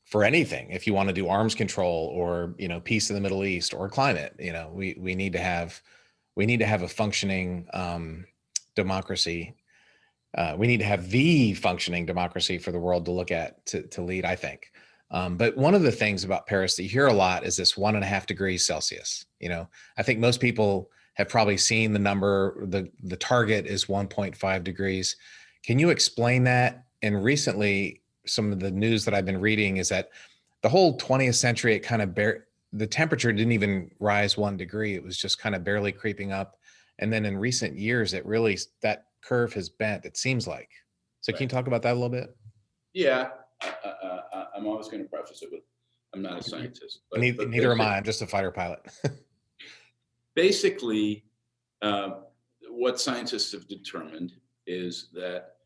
for anything. If you want to do arms control, or peace in the Middle East, or climate, we need to have a functioning democracy. We need to have the functioning democracy for the world to look at, to lead, I think. But one of the things about Paris that you hear a lot is this 1.5 degrees Celsius. I think most people have probably seen the number. The target is 1.5 degrees. Can you explain that? And recently, some of the news that I've been reading is that the whole 20th century, the temperature didn't even rise 1 degree. It was just kind of barely creeping up. And then in recent years, that curve has bent, it seems like. So Can you talk about that a little bit? Yeah. I'm always going to preface it with, I'm not a scientist. But neither am I. I'm just a fighter pilot. Basically, what scientists have determined is that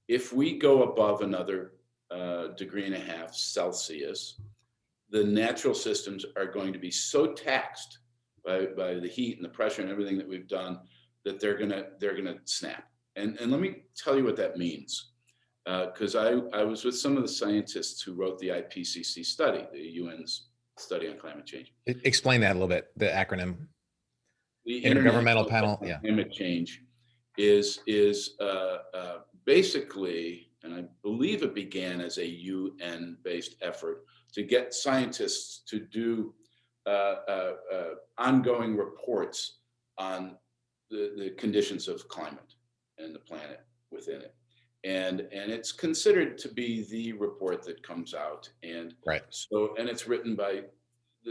if we go above another 1.5 degrees Celsius, the natural systems are going to be so taxed by the heat and the pressure and everything that we've done that they're gonna snap. And let me tell you what that means. Because I was with some of the scientists who wrote the IPCC study, the UN's study on climate change. Explain that a little bit, the acronym. The Intergovernmental Panel, on Climate Change is basically, and I believe it began as a UN-based effort to get scientists to do ongoing reports on the conditions of climate and the planet within it. And it's considered to be the report that comes out. And and it's written by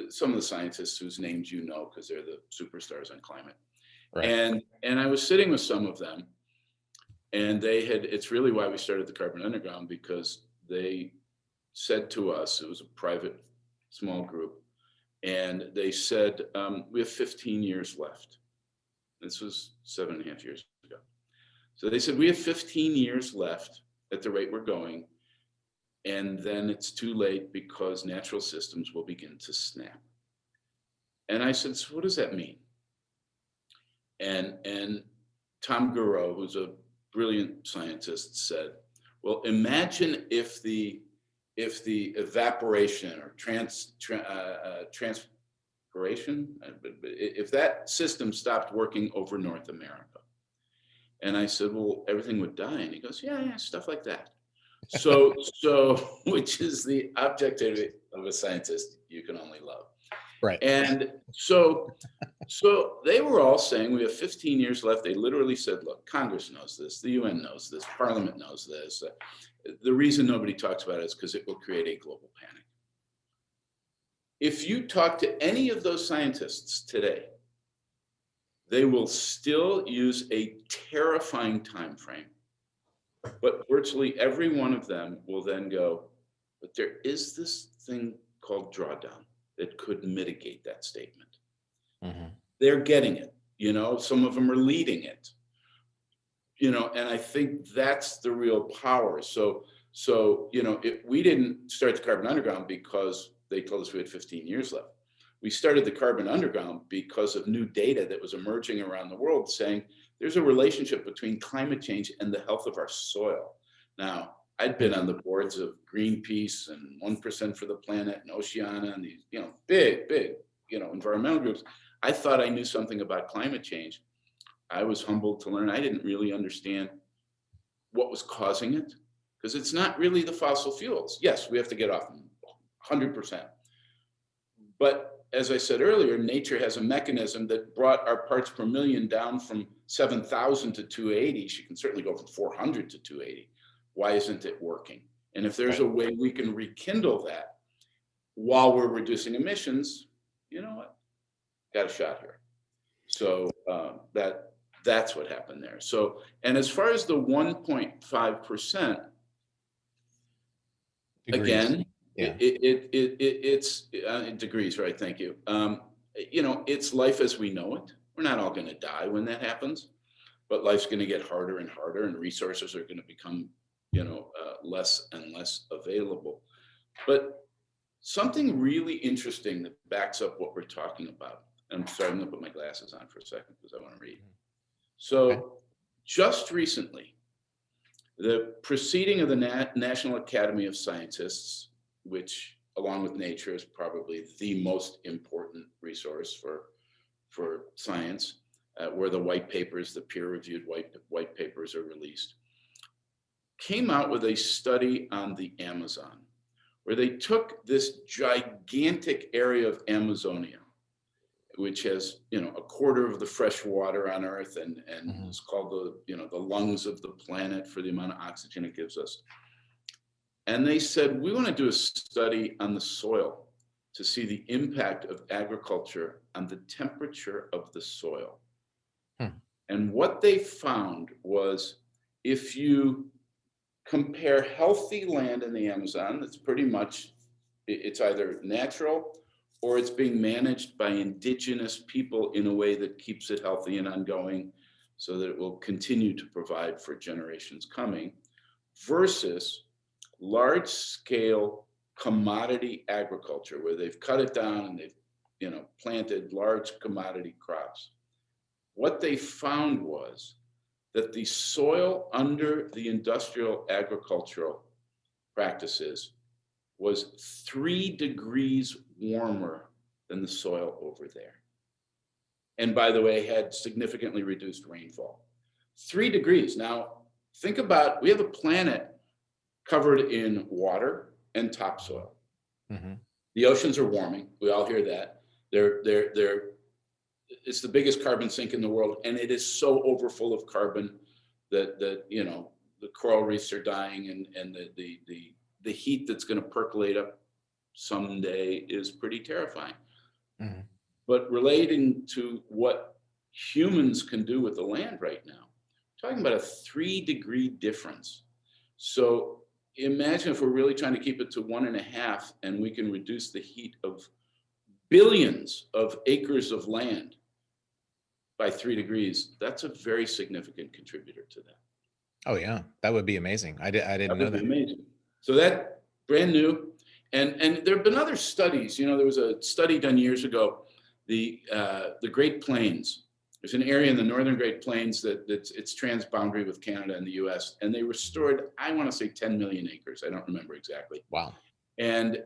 some of the scientists whose names because they're the superstars on climate. Right. And I was sitting with some of them, and it's really why we started the Carbon Underground, because they said to us, it was a private small group, and they said, we have 15 years left. This was 7.5 years ago. So they said, we have 15 years left at the rate we're going, and then it's too late because natural systems will begin to snap. And I said, so what does that mean? And Tom Guro, who's a brilliant scientist, said, well, imagine if the evaporation or transpiration, if that system stopped working over North America. And I said, well, everything would die. And he goes, yeah, stuff like that. So which is the objectivity of a scientist you can only love. Right. And so they were all saying we have 15 years left. They literally said, look, Congress knows this, the UN knows this, Parliament knows this. The reason nobody talks about it is because it will create a global panic. If you talk to any of those scientists today, they will still use a terrifying time frame, but virtually every one of them will then go, but there is this thing called drawdown that could mitigate that statement. Mm-hmm. They're getting it, some of them are leading it, and I think that's the real power. So we didn't start the Carbon Underground because they told us we had 15 years left. We started the Carbon Underground because of new data that was emerging around the world saying there's a relationship between climate change and the health of our soil. Now, I'd been on the boards of Greenpeace and 1% for the Planet and Oceana and these, big, environmental groups. I thought I knew something about climate change. I was humbled to learn I didn't really understand what was causing it, because it's not really the fossil fuels. Yes, we have to get off them 100%. But as I said earlier, nature has a mechanism that brought our parts per million down from 7,000 to 280. She can certainly go from 400 to 280. Why isn't it working? And if there's a way we can rekindle that while we're reducing emissions, you know what, got a shot here. So that's what happened there. So, and as far as the 1.5%, Degrees. again, Yeah. it's degrees, right? Thank you. It's life as we know it. We're not all going to die when that happens, but life's going to get harder and harder, and resources are going to become, less and less available. But something really interesting that backs up what we're talking about. I'm sorry, I'm going to put my glasses on for a second because I want to read. So, Okay. just recently, the proceeding of the National Academy of Scientists, which, along with Nature, is probably the most important resource for science, where the white papers, the peer-reviewed white papers are released, came out with a study on the Amazon, where they took this gigantic area of Amazonia, which has, a quarter of the fresh water on Earth, and it's called the lungs of the planet for the amount of oxygen it gives us. And they said, we want to do a study on the soil to see the impact of agriculture on the temperature of the soil. And what they found was, if you compare healthy land in the Amazon, that's pretty much, it's either natural or it's being managed by indigenous people in a way that keeps it healthy and ongoing so that it will continue to provide for generations coming, versus large scale commodity agriculture, where they've cut it down and they've, planted large commodity crops. What they found was that the soil under the industrial agricultural practices was 3 degrees warmer than the soil over there. And by the way, had significantly reduced rainfall. 3 degrees. Now, think about, we have a planet covered in water and topsoil. The oceans are warming. We all hear that. It's the biggest carbon sink in the world, and it is so overfull of carbon that the coral reefs are dying, and the heat that's going to percolate up someday is pretty terrifying. But relating to what humans can do with the land right now, talking about a 3-degree difference. So imagine if we're really trying to keep it to 1.5, and we can reduce the heat of billions of acres of land by 3 degrees. That's a very significant contributor to that. Oh yeah, that would be amazing. I didn't know that. Amazing. So that brand new, and there have been other studies. There was a study done years ago, the Great Plains. There's an area in the northern Great Plains it's transboundary with Canada and the U.S. and they restored, I want to say 10 million acres. I don't remember exactly. Wow. And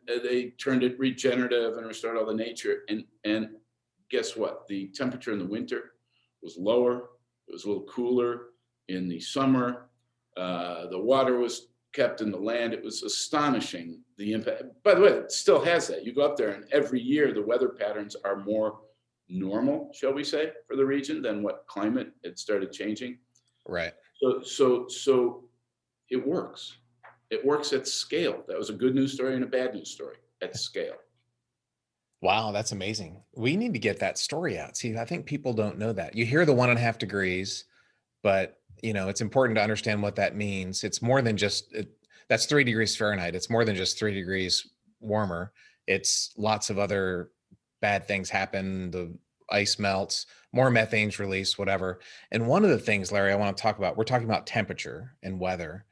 they turned it regenerative and restored all the nature. And guess what? The temperature in the winter was lower. It was a little cooler in the summer. The water was kept in the land. It was astonishing, the impact. By the way, it still has that. You go up there and every year the weather patterns are more normal, shall we say, for the region than what climate had started changing. Right. So it works. It works at scale. That was a good news story and a bad news story at scale. Wow, that's amazing. We need to get that story out. See, I think people don't know that. You hear the 1.5 degrees, but it's important to understand what that means. It's more than just that's 3 degrees Fahrenheit. It's more than just 3 degrees warmer. It's lots of other bad things happen. The ice melts, more methane's released, whatever. And one of the things, Larry, I want to talk about, we're talking about temperature and weather,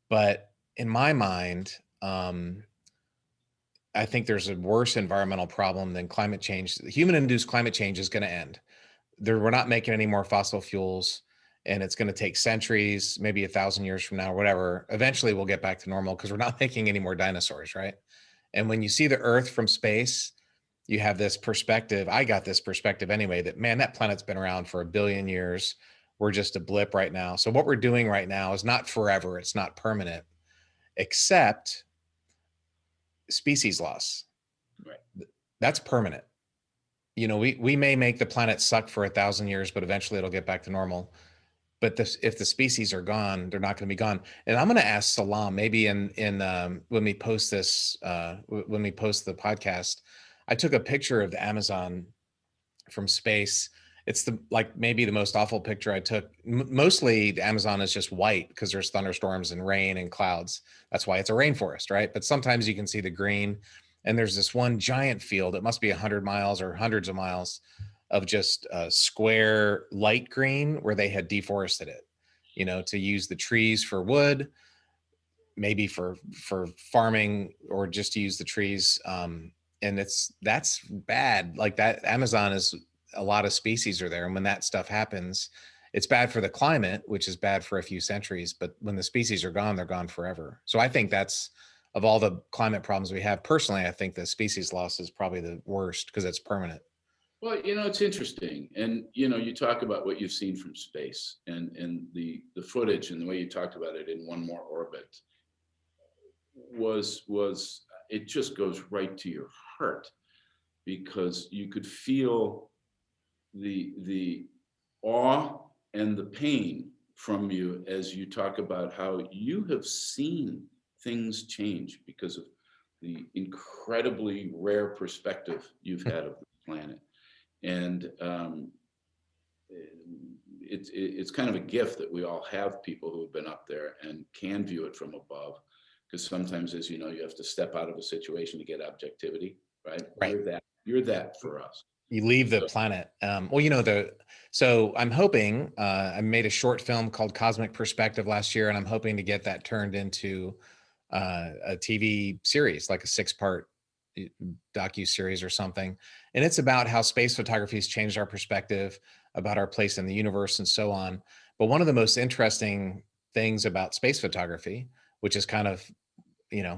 but in my mind, I think there's a worse environmental problem than climate change. Human-induced climate change is going to end. We're not making any more fossil fuels, and it's going to take centuries, maybe 1,000 years from now, or whatever. Eventually, we'll get back to normal because we're not making any more dinosaurs, right? And when you see the Earth from space, you have this perspective. I got this perspective anyway, that, man, that planet's been around for 1 billion years. We're just a blip right now. So what we're doing right now is not forever. It's not permanent, except species loss. Right. That's permanent. We may make the planet suck for 1,000 years, but eventually it'll get back to normal. But if the species are gone, they're not going to be gone. And I'm going to ask Salam, maybe in when we post this, when we post the podcast, I took a picture of the Amazon from space. It's maybe the most awful picture I took. Mostly the Amazon is just white because there's thunderstorms and rain and clouds. That's why it's a rainforest, right? But sometimes you can see the green, and there's this one giant field. It must be 100 miles or hundreds of miles of just square light green where they had deforested it, to use the trees for wood, maybe for farming, or just to use the trees. And that's bad. Like that Amazon is, a lot of species are there, and when that stuff happens, it's bad for the climate, which is bad for a few centuries, but when the species are gone, they're gone forever. So I think that's, of all the climate problems we have, personally, I think the species loss is probably the worst because it's permanent. Well, it's interesting. And, you talk about what you've seen from space, and the footage and the way you talked about it in One More Orbit was it just goes right to your heart, because you could feel the awe and the pain from you as you talk about how you have seen things change because of the incredibly rare perspective you've had of the planet. And it's kind of a gift that we all have people who have been up there and can view it from above, because sometimes, as you know, you have to step out of a situation to get objectivity, right? Right. You're that for us. You leave the planet. So I'm hoping, I made a short film called Cosmic Perspective last year, and I'm hoping to get that turned into a TV series, like a 6-part docu-series or something. And it's about how space photography has changed our perspective about our place in the universe and so on. But one of the most interesting things about space photography, which is kind of,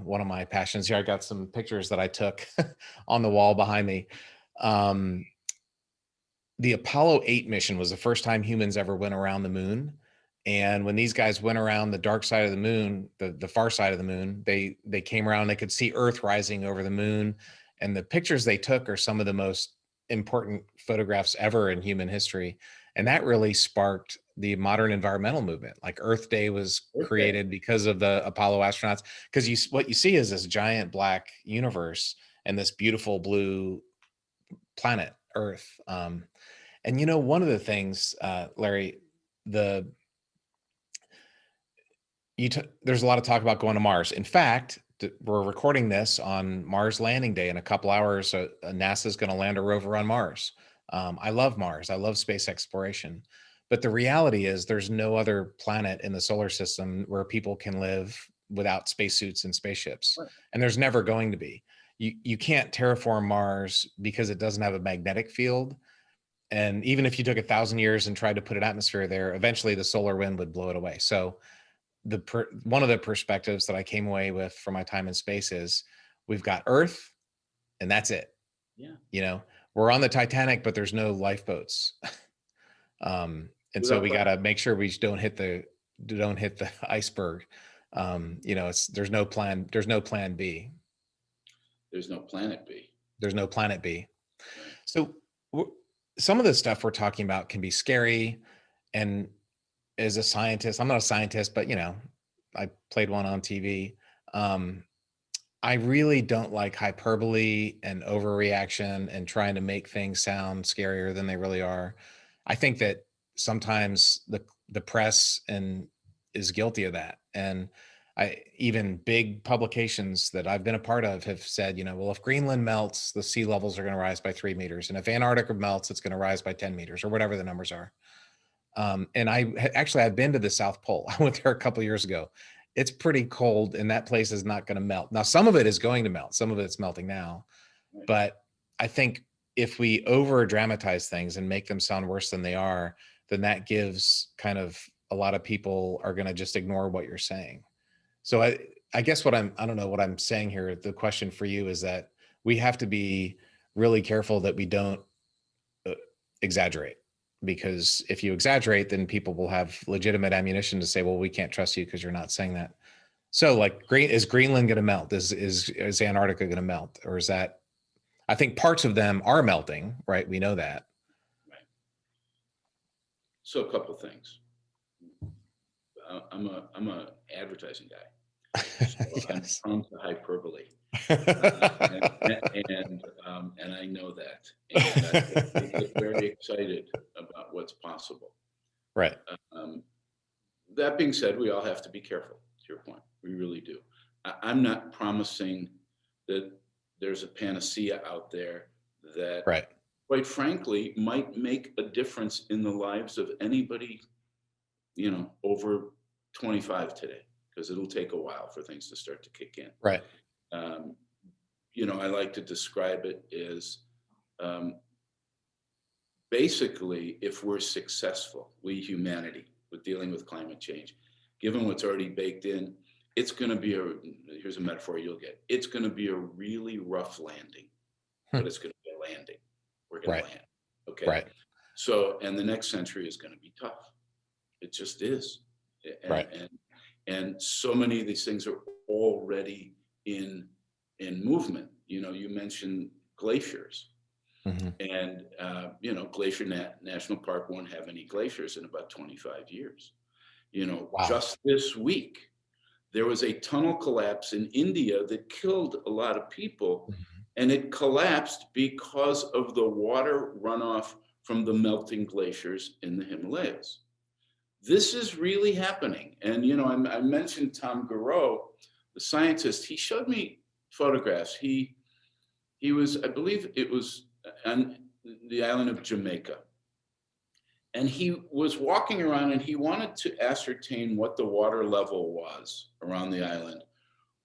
one of my passions here, I got some pictures that I took on the wall behind me. The Apollo 8 mission was the first time humans ever went around the moon. And when these guys went around the dark side of the moon, the far side of the moon, they came around, they could see Earth rising over the moon. And the pictures they took are some of the most important photographs ever in human history. And that really sparked the modern environmental movement. Like Earth Day was created because of the Apollo astronauts, because what you see is this giant black universe and this beautiful blue planet Earth. And one of the things, Larry, there's a lot of talk about going to Mars. In fact, we're recording this on Mars landing day in a couple hours. So NASA's going to land a rover on Mars. I love Mars. I love space exploration. But the reality is there's no other planet in the solar system where people can live without spacesuits and spaceships. Right. And there's never going to be. You can't terraform Mars because it doesn't have a magnetic field. And even if you took 1,000 years and tried to put an atmosphere there, eventually the solar wind would blow it away. So one of the perspectives that I came away with from my time in space is we've got Earth and that's it. Yeah. We're on the Titanic, but there's no lifeboats. And so we got to make sure we don't hit the iceberg. There's no plan B. There's no planet B. There's no planet B. Right. So some of the stuff we're talking about can be scary. And as a scientist, I'm not a scientist, but I played one on TV. I really don't like hyperbole and overreaction and trying to make things sound scarier than they really are. I think that sometimes the press is guilty of that. And even big publications that I've been a part of have said, well, if Greenland melts, the sea levels are going to rise by 3 meters. And if Antarctica melts, it's going to rise by 10 meters or whatever the numbers are. And I've been to the South Pole. I went there a couple of years ago. It's pretty cold and that place is not going to melt. Now, some of it is going to melt. Some of it's melting now. Right. But I think if we over dramatize things and make them sound worse than they are, then that gives kind of a lot of people are going to just ignore what you're saying. So I guess I don't know what I'm saying here. The question for you is that we have to be really careful that we don't exaggerate, because if you exaggerate, then people will have legitimate ammunition to say, well, we can't trust you because you're not saying that. So like, is Greenland going to melt? Is Antarctica going to melt? Or is that, I think parts of them are melting, right? We know that. Right. So a couple of things. I'm a advertising guy. So I'm Yes. prone to hyperbole. And I know that, and I get very excited about what's possible. Right. Um, that being said, we all have to be careful, to your point. We really do. I'm not promising that there's a panacea out there that, Right. quite frankly, might make a difference in the lives of anybody, over 25 today, because it'll take a while for things to start to kick in. Right. Um, I like to describe it as, basically, if we're successful, we humanity, with dealing with climate change, given what's already baked in, it's going to be here's a metaphor you'll get. It's going to be a really rough landing, but it's going to be a landing. We're going Right. to land. Okay. Right. So, and the next century is going to be tough. It just is. And, Right. and so many of these things are already in movement. You mentioned glaciers. Mm-hmm. And, Glacier National Park won't have any glaciers in about 25 years. Wow. Just this week, there was a tunnel collapse in India that killed a lot of people. Mm-hmm. And it collapsed because of the water runoff from the melting glaciers in the Himalayas. This is really happening. And, I mentioned Tom Garreau, the scientist. He showed me photographs. He was, I believe it was on the island of Jamaica. And he was walking around and he wanted to ascertain what the water level was around the island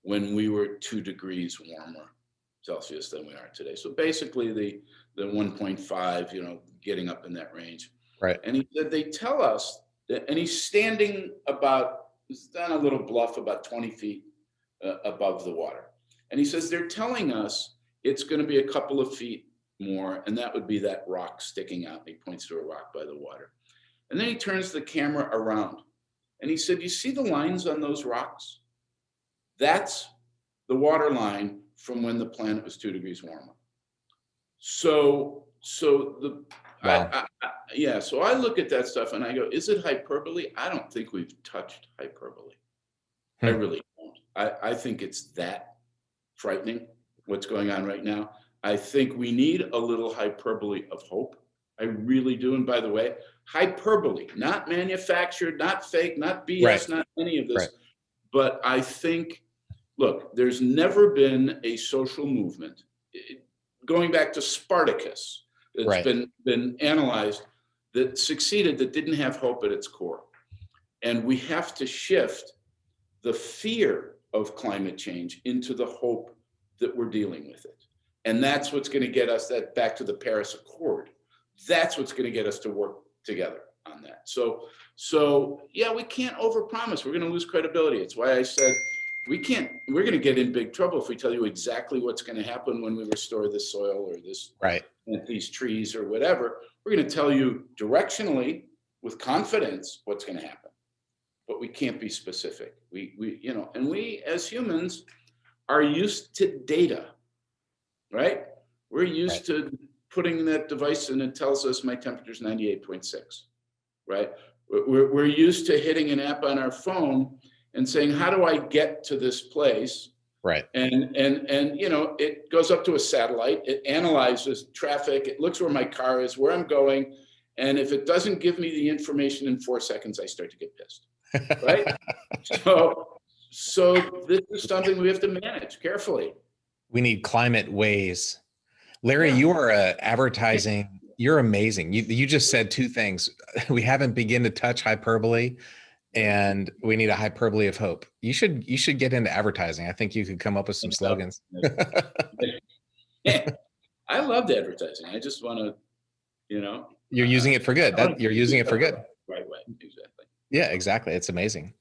when we were 2 degrees warmer Celsius than we are today. So basically the 1.5, getting up in that range. Right. And he said, they tell us that, and he's standing he's on a little bluff about 20 feet above the water. And he says, they're telling us it's going to be a couple of feet more, and that would be that rock sticking out. He points to a rock by the water. And then he turns the camera around and he said, you see the lines on those rocks? That's the water line from when the planet was 2 degrees warmer. So Wow. so I look at that stuff and I go, is it hyperbole? I don't think we've touched hyperbole. I really don't. I think it's that frightening what's going on right now. I think we need a little hyperbole of hope. I really do. And by the way, hyperbole, not manufactured, not fake, not BS, Right. not any of this. Right. But I think, look, there's never been a social movement, going back to Spartacus, that's Right. been analyzed, that succeeded, that didn't have hope at its core. And we have to shift the fear of climate change into the hope that we're dealing with it. And that's what's going to get us back to the Paris Accord. That's what's going to get us to work together on that. So yeah, we can't overpromise. We're going to lose credibility. It's why I said we're going to get in big trouble if we tell you exactly what's going to happen when we restore this soil or this, Right. these trees or whatever. We're going to tell you directionally with confidence what's going to happen, but we can't be specific. And we as humans are used to data, right? We're used to putting that device in, it tells us my temperature's 98.6, right? We're used to hitting an app on our phone and saying, how do I get to this place? Right. And it goes up to a satellite, it analyzes traffic, it looks where my car is, where I'm going. And if it doesn't give me the information in 4 seconds, I start to get pissed, right? So this is something we have to manage carefully. We need climate ways. Larry, you are advertising. You're amazing. You just said 2 things. We haven't begun to touch hyperbole, and we need a hyperbole of hope. You should get into advertising. I think you could come up with some slogans. I loved advertising. I just want to, You're using it for good. You're using it for good. Right way. Exactly. Yeah, exactly. It's amazing.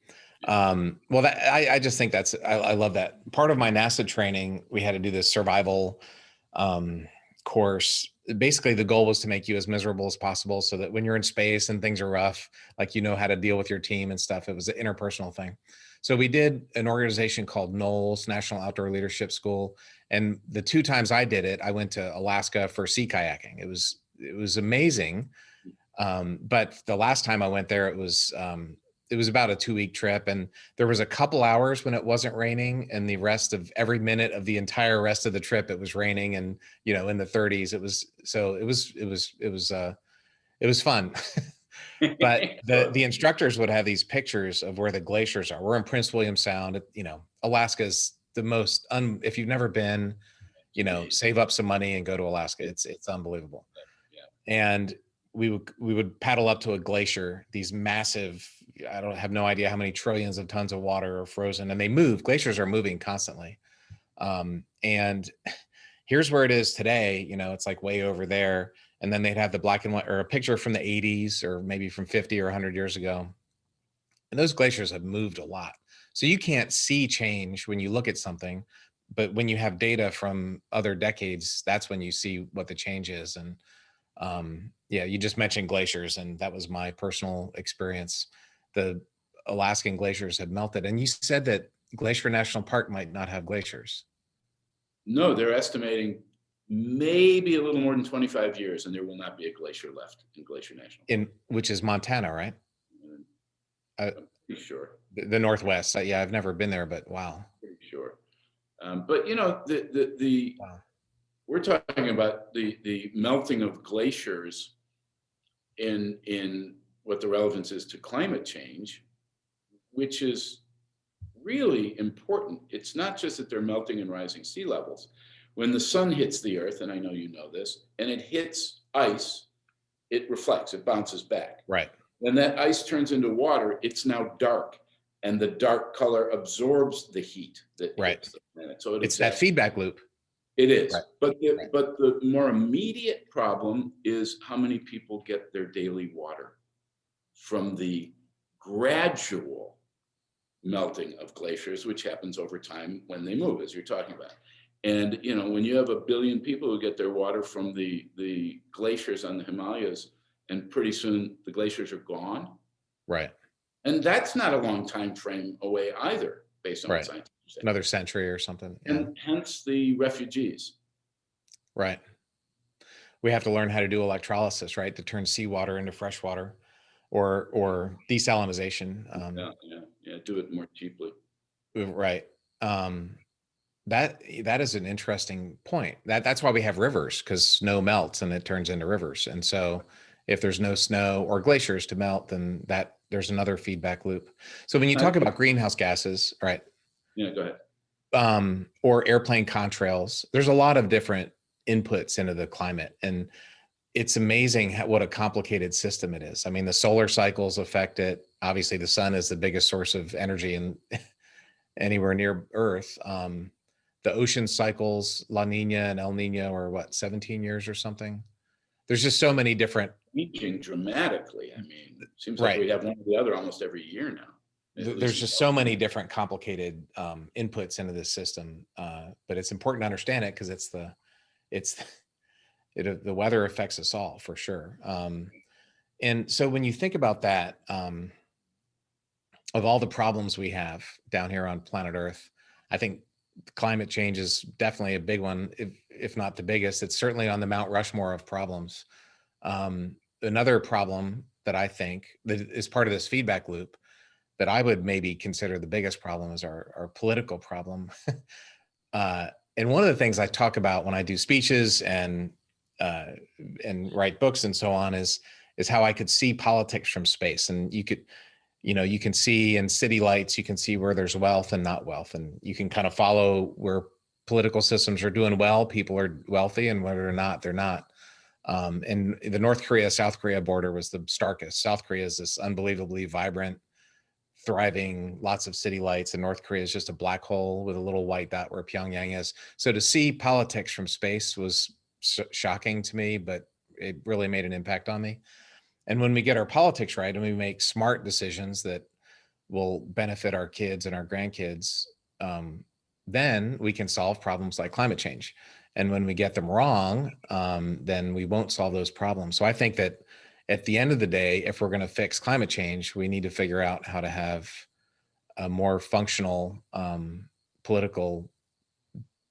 Well, I just think I love that. Part of my NASA training, we had to do this survival course. Basically, the goal was to make you as miserable as possible so that when you're in space and things are rough, like, how to deal with your team and stuff. It was an interpersonal thing. So we did an organization called NOLS, National Outdoor Leadership School. And the 2 times I did it, I went to Alaska for sea kayaking. It was amazing. But the last time I went there, it was about a 2-week trip, and there was a couple hours when it wasn't raining, and the rest of every minute of the entire rest of the trip, it was raining, and in the 30s. It was fun. But the instructors would have these pictures of where the glaciers are. We're in Prince William Sound. Alaska's the most if you've never been, save up some money and go to Alaska. It's unbelievable. Yeah. And we would paddle up to a glacier, these massive, I don't have no idea how many trillions of tons of water are frozen, and they move. Glaciers are moving constantly. And here's where it is today. It's like way over there. And then they'd have the black and white, or a picture from the 80s, or maybe from 50 or 100 years ago. And those glaciers have moved a lot. So you can't see change when you look at something, but when you have data from other decades, that's when you see what the change is. And yeah, you just mentioned glaciers, and that was my personal experience. The Alaskan glaciers had melted. And you said that Glacier National Park might not have glaciers. No, they're estimating maybe a little more than 25 years, and there will not be a glacier left in Glacier National Park. Which is Montana, right? I'm pretty sure. The Northwest. Yeah, I've never been there, but wow. Pretty sure. But Wow. We're talking about the melting of glaciers in what the relevance is to climate change, which is really important. It's not just that they're melting and rising sea levels. When the sun hits the earth, and I know you know this, and it hits ice, it reflects, it bounces back. Right. When that ice turns into water, it's now dark, and the dark color absorbs the heat that hits the planet. So it's that feedback loop. It is. Right. But the more immediate problem is how many people get their daily water from the gradual melting of glaciers, which happens over time when they move, as you're talking about. And when you have 1 billion people who get their water from the glaciers on the Himalayas, and pretty soon the glaciers are gone. Right. And that's not a long time frame away either, based on what scientists say. Another century or something. Yeah. And hence the refugees. Right. We have to learn how to do electrolysis, right, to turn seawater into fresh water, or desalinization. Yeah. Do it more cheaply. Right. That is an interesting point. That's why we have rivers, because snow melts and it turns into rivers. And so if there's no snow or glaciers to melt, then there's another feedback loop. So when you talk about greenhouse gases, right? Yeah, go ahead. Or airplane contrails, there's a lot of different inputs into the climate, and it's amazing what a complicated system it is. I mean, the solar cycles affect it. Obviously, the sun is the biggest source of energy in anywhere near Earth. The ocean cycles, La Nina and El Nino, are 17 years or something. There's just so many different. Changing dramatically. I mean, it seems like we have one or the other almost every year now. There's just so many different complicated inputs into this system, but it's important to understand it, because the weather affects us all, for sure. And so when you think about that, of all the problems we have down here on planet Earth, I think climate change is definitely a big one, if not the biggest. It's certainly on the Mount Rushmore of problems. Another problem that I think that is part of this feedback loop that I would maybe consider the biggest problem is our political problem. And one of the things I talk about when I do speeches and write books and so on is how I could see politics from space. And you can see in city lights, you can see where there's wealth and not wealth. And you can kind of follow where political systems are doing well, people are wealthy, and whether or not they're not. And the North Korea-South Korea border was the starkest. South Korea is this unbelievably vibrant, thriving, lots of city lights, and North Korea is just a black hole with a little white dot where Pyongyang is. So to see politics from space was shocking to me, but it really made an impact on me. And when we get our politics right and we make smart decisions that will benefit our kids and our grandkids, then we can solve problems like climate change. And when we get them wrong, then we won't solve those problems. So I think that at the end of the day, if we're going to fix climate change, we need to figure out how to have a more functional political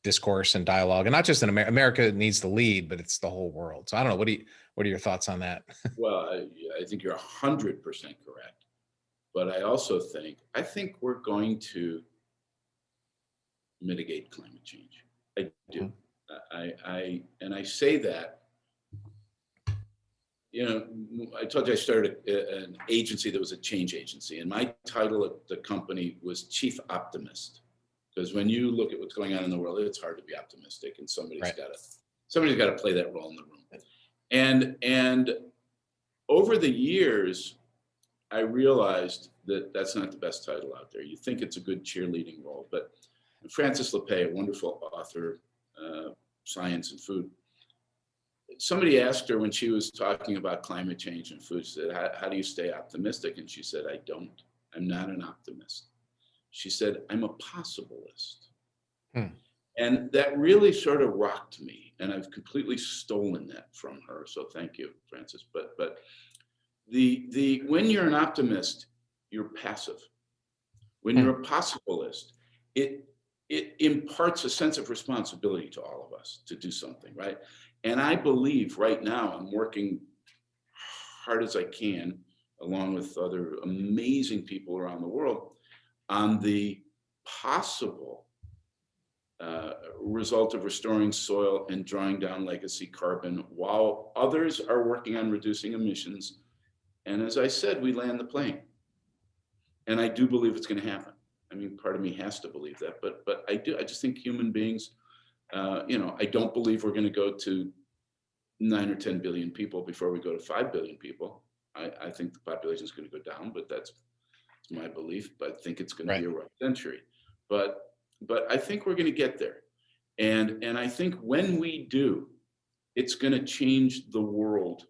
discourse and dialogue, and not just in America. America needs to lead, but it's the whole world. So I don't know. What are your thoughts on that? Well, I think you're 100% correct. but I also think we're going to mitigate climate change. I do. I say that, I told you I started an agency that was a change agency, and my title at the company was Chief Optimist. Because when you look at what's going on in the world, it's hard to be optimistic, and somebody's Right. got to play that role in the room. And over the years, I realized that that's not the best title out there. You think it's a good cheerleading role, but Frances LePay, a wonderful author, science and food, somebody asked her when she was talking about climate change and food, she said, how do you stay optimistic? And she said, I'm not an optimist. She said, I'm a possibilist. And that really sort of rocked me. And I've completely stolen that from her. So thank you, Frances. But when you're an optimist, you're passive. When you're a possibilist, it imparts a sense of responsibility to all of us to do something, right? And I believe right now I'm working hard as I can, along with other amazing people around the world, on the possible result of restoring soil and drawing down legacy carbon, while others are working on reducing emissions. And as I said, we land the plane. And I do believe it's going to happen. I mean, part of me has to believe that, but I do. I just think human beings, I don't believe we're going to go to 9 or 10 billion people before we go to 5 billion people. I think the population is going to go down, but that's my belief. But I think it's going to be a rough century. But I think we're going to get there. And I think when we do, it's going to change the world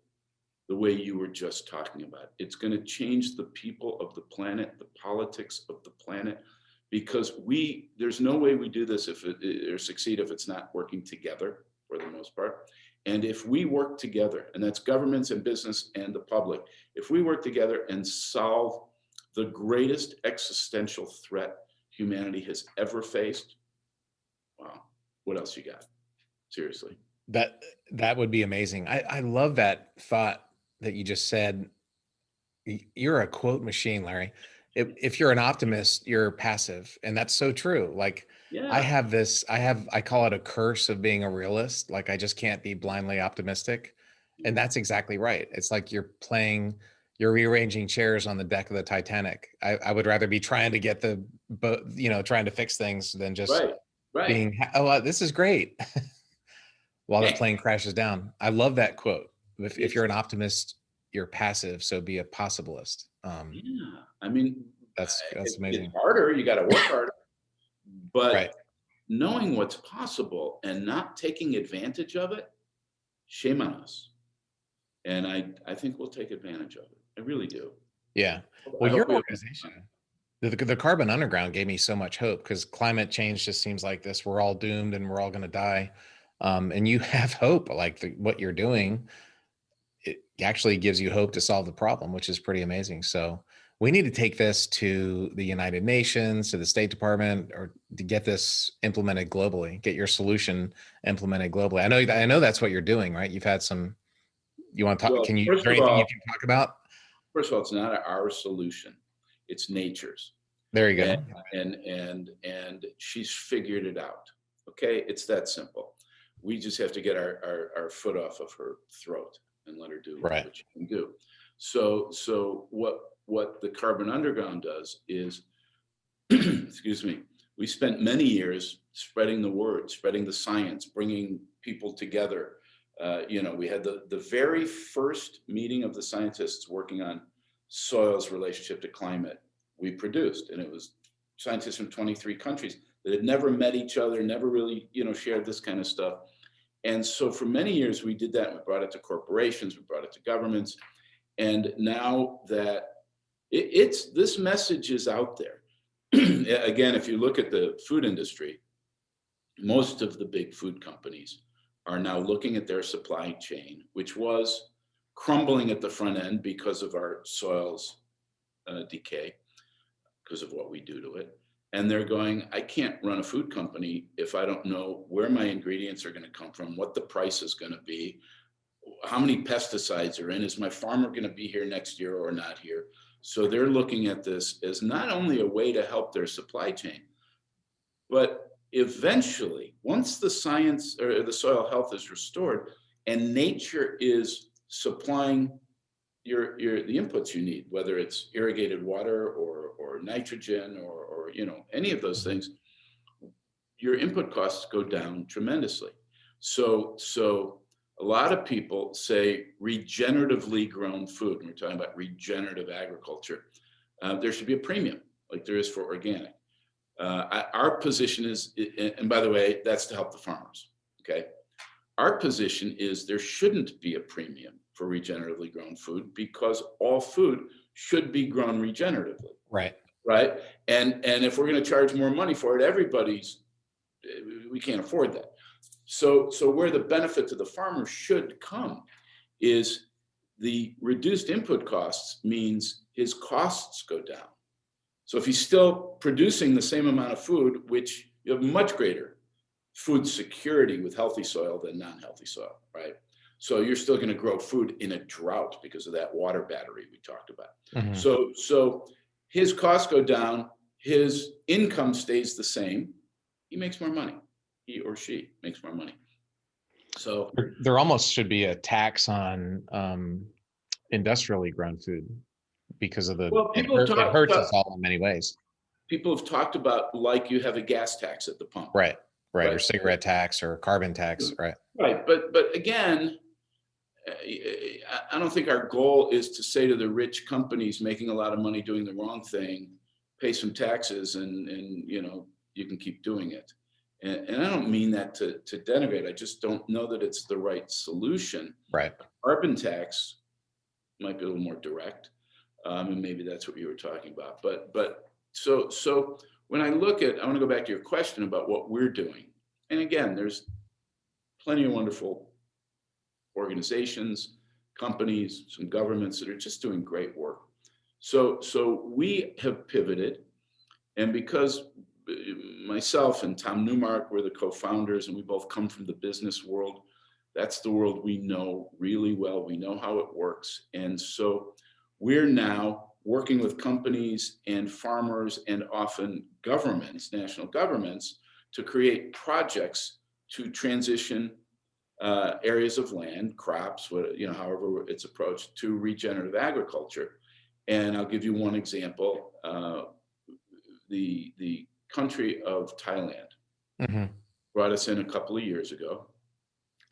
the way you were just talking about. It's going to change the people of the planet, the politics of the planet, because there's no way we do this or succeed if it's not working together for the most part. And if we work together, and that's governments and business and the public, if we work together and solve the greatest existential threat humanity has ever faced, wow, what else you got? Seriously. That would be amazing. I love that thought that you just said. You're a quote machine, Larry. If you're an optimist, you're passive. And that's so true. Like, Yeah. I call it a curse of being a realist. Like, I just can't be blindly optimistic. And that's exactly right. It's like you're rearranging chairs on the deck of the Titanic. I would rather be trying to get the boat, trying to fix things than just being, this is great. While the plane crashes down. I love that quote. If you're an optimist, you're passive, so be a possibilist. Yeah, I mean, that's amazing. It's harder, you got to work harder, but knowing what's possible and not taking advantage of it, shame on us. And I think we'll take advantage of it. I really do. Yeah. Well, your organization, the Carbon Underground, gave me so much hope, because climate change just seems like this. We're all doomed and we're all going to die. And you have hope, like what you're doing. It actually gives you hope to solve the problem, which is pretty amazing. So we need to take this to the United Nations, to the State Department, or to get this implemented globally, get your solution implemented globally. I know that's what you're doing, right? You've had some, you want to talk, is there anything you can talk about? First of all, it's not our solution, it's nature's. There you go. And she's figured it out. Okay, it's that simple. We just have to get our foot off of her throat and let her do what she can do. So what the Carbon Underground does is, excuse me, we spent many years spreading the word, spreading the science, bringing people together. We had the very first meeting of the scientists working on soil's relationship to climate we produced, and it was scientists from 23 countries that had never met each other, never really, shared this kind of stuff. And so for many years we did that. We brought it to corporations, we brought it to governments. And now that this message is out there. Again, if you look at the food industry, most of the big food companies are now looking at their supply chain, which was crumbling at the front end because of our soil's decay, because of what we do to it. And they're going, I can't run a food company if I don't know where my ingredients are going to come from, what the price is going to be, how many pesticides are in? Is my farmer going to be here next year or not here? So they're looking at this as not only a way to help their supply chain, but eventually, once the science or the soil health is restored and nature is supplying the inputs you need, whether it's irrigated water or nitrogen or any of those things, your input costs go down tremendously. So a lot of people say regeneratively grown food, and we're talking about regenerative agriculture, there should be a premium like there is for organic. Our position is, and by the way, that's to help the farmers, okay? Our position is there shouldn't be a premium for regeneratively grown food because all food should be grown regeneratively. Right. Right. And if we're going to charge more money for it, we can't afford that. So where the benefit to the farmer should come is the reduced input costs means his costs go down. So if he's still producing the same amount of food, which you have much greater food security with healthy soil than non-healthy soil, right? So you're still going to grow food in a drought because of that water battery we talked about. Mm-hmm. So his costs go down, his income stays the same. He makes more money. He or she makes more money. So there almost should be a tax on industrially grown food because of it hurts us all in many ways. People have talked about, like, you have a gas tax at the pump. Right. Or cigarette tax or carbon tax. Right. But again, I don't think our goal is to say to the rich companies making a lot of money doing the wrong thing, pay some taxes and you can keep doing it. And I don't mean that to denigrate. I just don't know that it's the right solution. Right. Carbon tax might be a little more direct, and maybe that's what you were talking about. But so when I want to go back to your question about what we're doing. And again, there's plenty of wonderful organizations, companies, some governments that are just doing great work. So we have pivoted, and because myself and Tom Newmark were the co-founders, and we both come from the business world, that's the world we know really well. We know how it works. And so we're now working with companies and farmers and often governments, national governments, to create projects to transition areas of land, crops, however it's approached, to regenerative agriculture. And I'll give you one example. The country of Thailand brought us in a couple of years ago.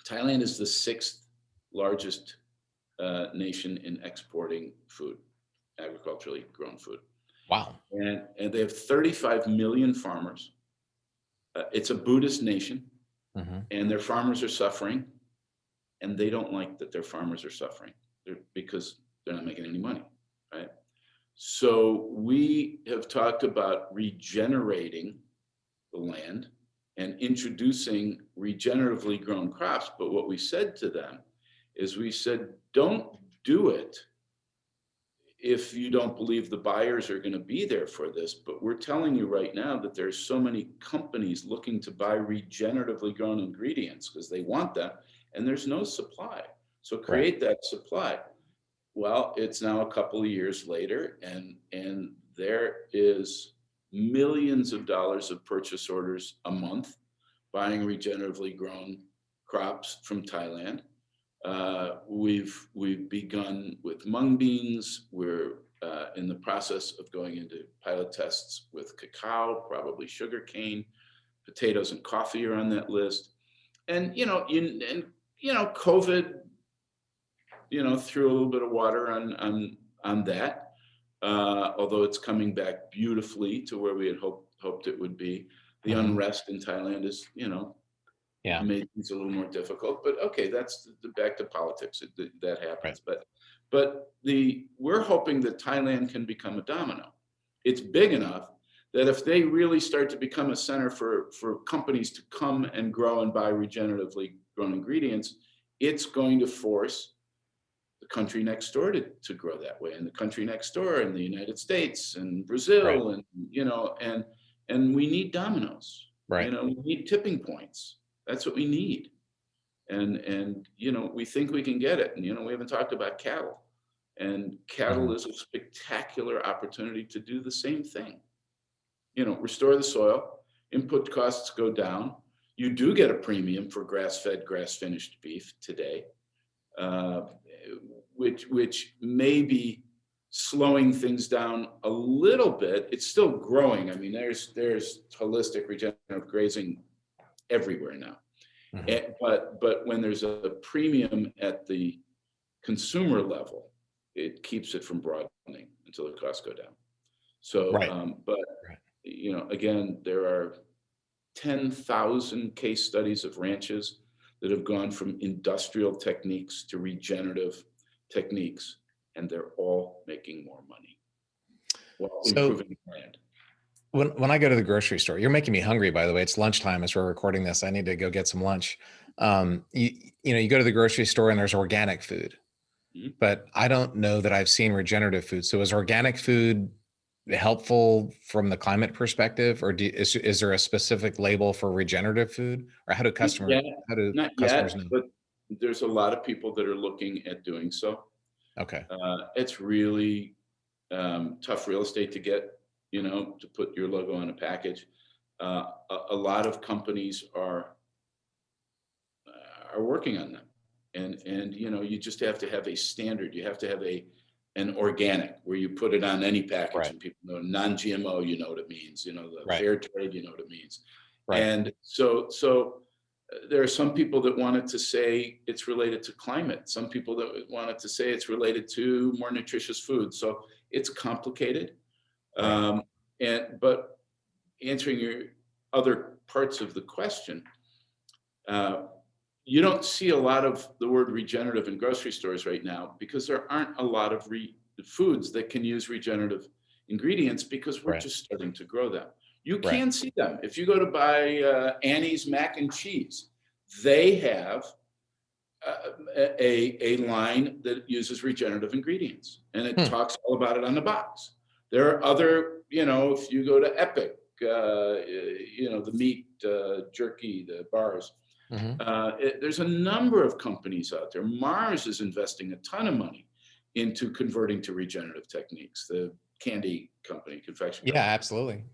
Thailand is the 6th largest nation in exporting food, agriculturally grown food. Wow. And they have 35 million farmers. It's a Buddhist nation, and their farmers are suffering, and they don't like that their farmers are suffering because they're not making any money, right? So we have talked about regenerating the land and introducing regeneratively grown crops. But what we said to them is, we said, don't do it if you don't believe the buyers are going to be there for this. But we're telling you right now that there's so many companies looking to buy regeneratively grown ingredients because they want them, and there's no supply. So create that supply. Well, it's now a couple of years later, and there is millions of dollars of purchase orders a month buying regeneratively grown crops from Thailand. We've begun with mung beans. We're in the process of going into pilot tests with cacao, probably sugar cane, potatoes and coffee are on that list. And COVID, threw a little bit of water on that, although it's coming back beautifully to where we had hoped it would be. The unrest in Thailand is, made things a little more difficult. But okay, that's back to politics. That happens. Right. But we're hoping that Thailand can become a domino. It's big enough that if they really start to become a center for companies to come and grow and buy regeneratively grown ingredients, it's going to force the country next door to grow that way, and the country next door in the United States and Brazil, and we need dominoes. Right. We need tipping points. That's what we need. and we think we can get it. And we haven't talked about cattle, and cattle Mhm. is a spectacular opportunity to do the same thing. Restore the soil, input costs go down. You do get a premium for grass-fed, grass-finished beef today, uh, which may be slowing things down a little bit. It's still growing. I mean, there's holistic regenerative grazing everywhere now. Mhm. But when there's a premium at the consumer level, it keeps it from broadening until the costs go down. So, Right. but Right. again, there are 10,000 case studies of ranches that have gone from industrial techniques to regenerative techniques, and they're all making more money while So improving land. when I go to the grocery store, you're making me hungry, by the way. It's lunchtime as we're recording this. I need to go get some lunch. You go to the grocery store and there's organic food, Mhm. but I don't know that I've seen regenerative food. So is organic food helpful from the climate perspective, or is there a specific label for regenerative food, or how do Yeah, not customers yet, know? but there's a lot of people that are looking at doing so. Okay. It's really tough real estate to get, to put your logo on a package. A lot of companies are working on them, and you just have to have a standard. You have to have an organic where you put it on any package Right. and people know non-GMO. You know what it means. The Right. fair trade. You know what it means. Right. And so there are some people that wanted to say it's related to climate. Some people that wanted to say it's related to more nutritious food. So it's complicated. Right. But answering your other parts of the question, uh, you don't see a lot of the word regenerative in grocery stores right now because there aren't a lot of foods that can use regenerative ingredients because we're Right. just starting to grow them. You Right. can see them. If you go to buy Annie's mac and cheese, they have a line that uses regenerative ingredients, and it Hmm. talks all about it on the box. There are other, if you go to Epic, the meat jerky, the bars, Mhm. there's a number of companies out there. Mars is investing a ton of money into converting to regenerative techniques. The candy company, confection Yeah, company, absolutely.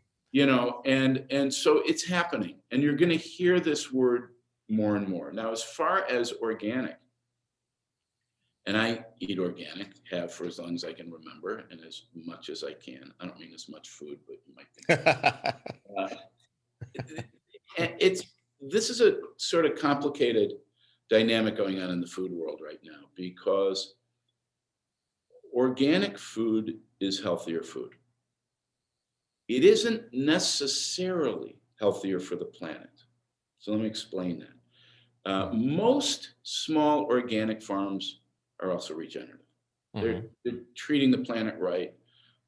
and so it's happening, and you're going to hear this word more and more. Now, as far as organic, and I eat organic, have for as long as I can remember, and as much as I can. I don't mean as much food, but you might think that. Uh, this is a sort of complicated dynamic going on in the food world right now because organic food is healthier food. It isn't necessarily healthier for the planet. So let me explain that. Most small organic farms are also regenerative. Mhm. They're treating the planet right.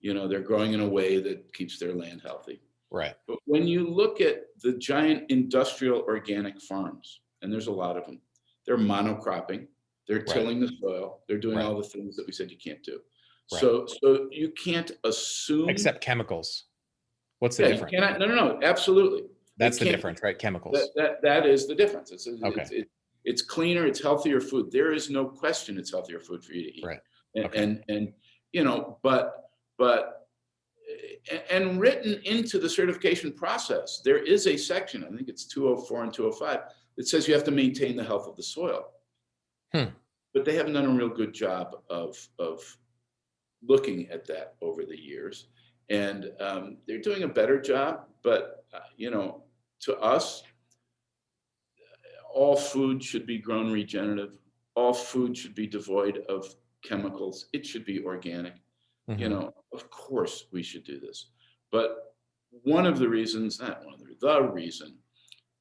They're growing in a way that keeps their land healthy. Right. But when you look at the giant industrial organic farms, and there's a lot of them, they're monocropping, they're Right. tilling the soil, they're doing Right. all the things that we said you can't do. Right. So you can't assume. Except chemicals. What's the Yeah, you difference? cannot. No, absolutely. They That's the can't. difference, right? Chemicals. That is the difference. Okay. It's cleaner, it's healthier food. There is no question it's healthier food for you to eat. Right. And Okay. but and written into the certification process, there is a section, I think it's 204 and 205, that says you have to maintain the health of the soil. Hmm. But they haven't done a real good job of looking at that over the years. And they're doing a better job, but to us, all food should be grown regenerative. All food should be devoid of chemicals. It should be organic. Mhm. Of course we should do this. But one of the reasons, not one of the reason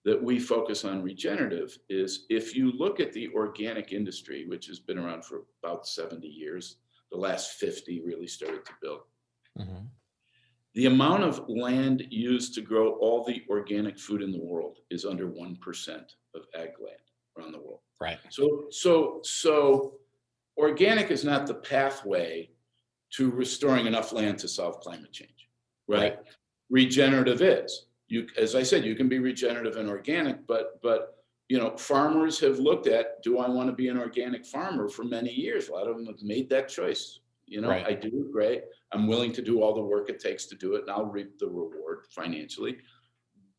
that we focus on regenerative is if you look at the organic industry, which has been around for about 70 years, the last 50 really started to build. Mhm. The amount of land used to grow all the organic food in the world is under 1% of ag land around the world. Right. So organic is not the pathway to restoring enough land to solve climate change, Right. right? Regenerative is. As I said, you can be regenerative and organic, but farmers have looked at, do I want to be an organic farmer for many years? A lot of them have made that choice. Right. I do, great. I'm willing to do all the work it takes to do it, and I'll reap the reward financially.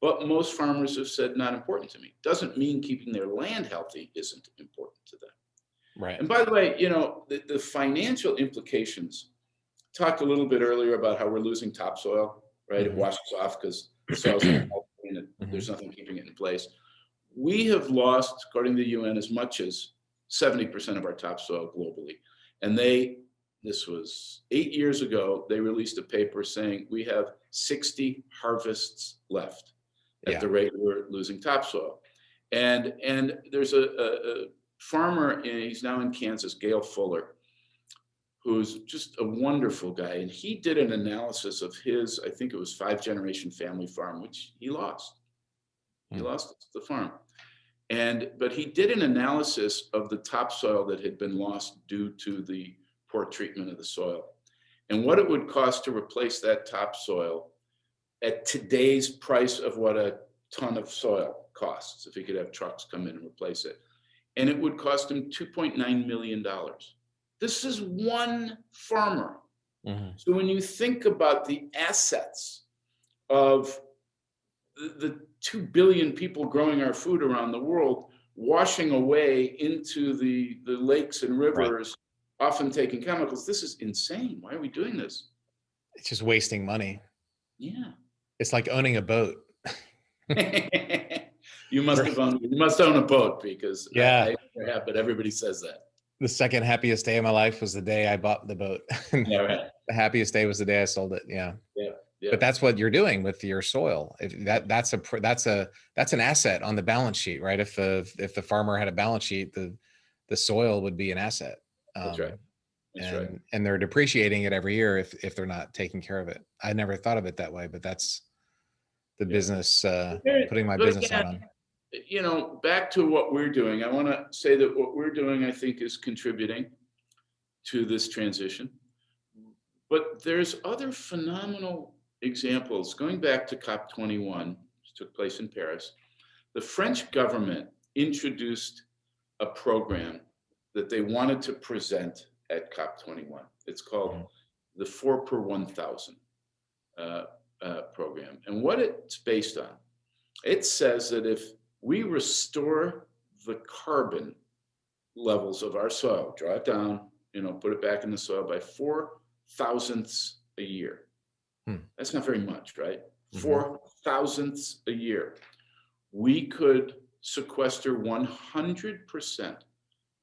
But most farmers have said, not important to me. Doesn't mean keeping their land healthy isn't important to them. Right. And by the way, the financial implications, talked a little bit earlier about how we're losing topsoil, right? It washes off because the soil's not healthy and there's nothing keeping it in place. We have lost, according to the UN, as much as 70% of our topsoil globally. And this was 8 years ago, they released a paper saying we have 60 harvests left at the rate we're losing topsoil. And there's a farmer, and he's now in Kansas, Gail Fuller, who's just a wonderful guy. And he did an analysis of his, I think it was 5-generation family farm, which he lost. He lost the farm. But he did an analysis of the topsoil that had been lost due to the poor treatment of the soil, and what it would cost to replace that topsoil at today's price of what a ton of soil costs, if he could have trucks come in and replace it. And it would cost him $2.9 million. This is one farmer. So when you think about the assets of the 2 billion people growing our food around the world, washing away into the lakes and rivers, often taking chemicals, this is insane. Why are we doing this? It's just wasting money. Yeah. It's like owning a boat. You must own a boat, because Yeah. I never have, but everybody says that. The second happiest day of my life was the day I bought the boat. Yeah, right. The happiest day was the day I sold it. Yeah. Yeah. Yeah. But that's what you're doing with your soil. That's an asset on the balance sheet, right? If the farmer had a balance sheet, the soil would be an asset. That's right. That's right. And they're depreciating it every year if they're not taking care of it. I never thought of it that way, but that's the business, putting my business on. Back to what we're doing, I want to say that what we're doing, I think, is contributing to this transition. But there's other phenomenal examples. Going back to COP21, which took place in Paris, the French government introduced a program that they wanted to present at COP21. It's called the 4 per 1,000 program. And what it's based on, it says that if we restore the carbon levels of our soil, draw it down, put it back in the soil by 4 thousandths a year. That's not very much, right? 4 thousandths a year. We could sequester 100%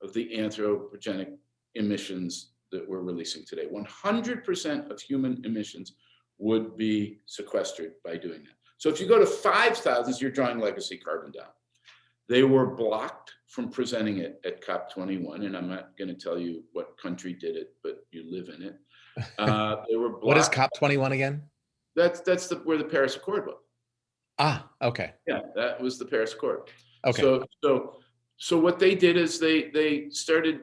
of the anthropogenic emissions that we're releasing today. 100% of human emissions would be sequestered by doing that. So if you go to 5 thousandths, you're drawing legacy carbon down. They were blocked from presenting it at COP21, and I'm not going to tell you what country did it, but you live in it. They were blocked. What is COP21 again? That's where the Paris Accord was. Ah, okay. Yeah, that was the Paris Accord. Okay. So what they did is they started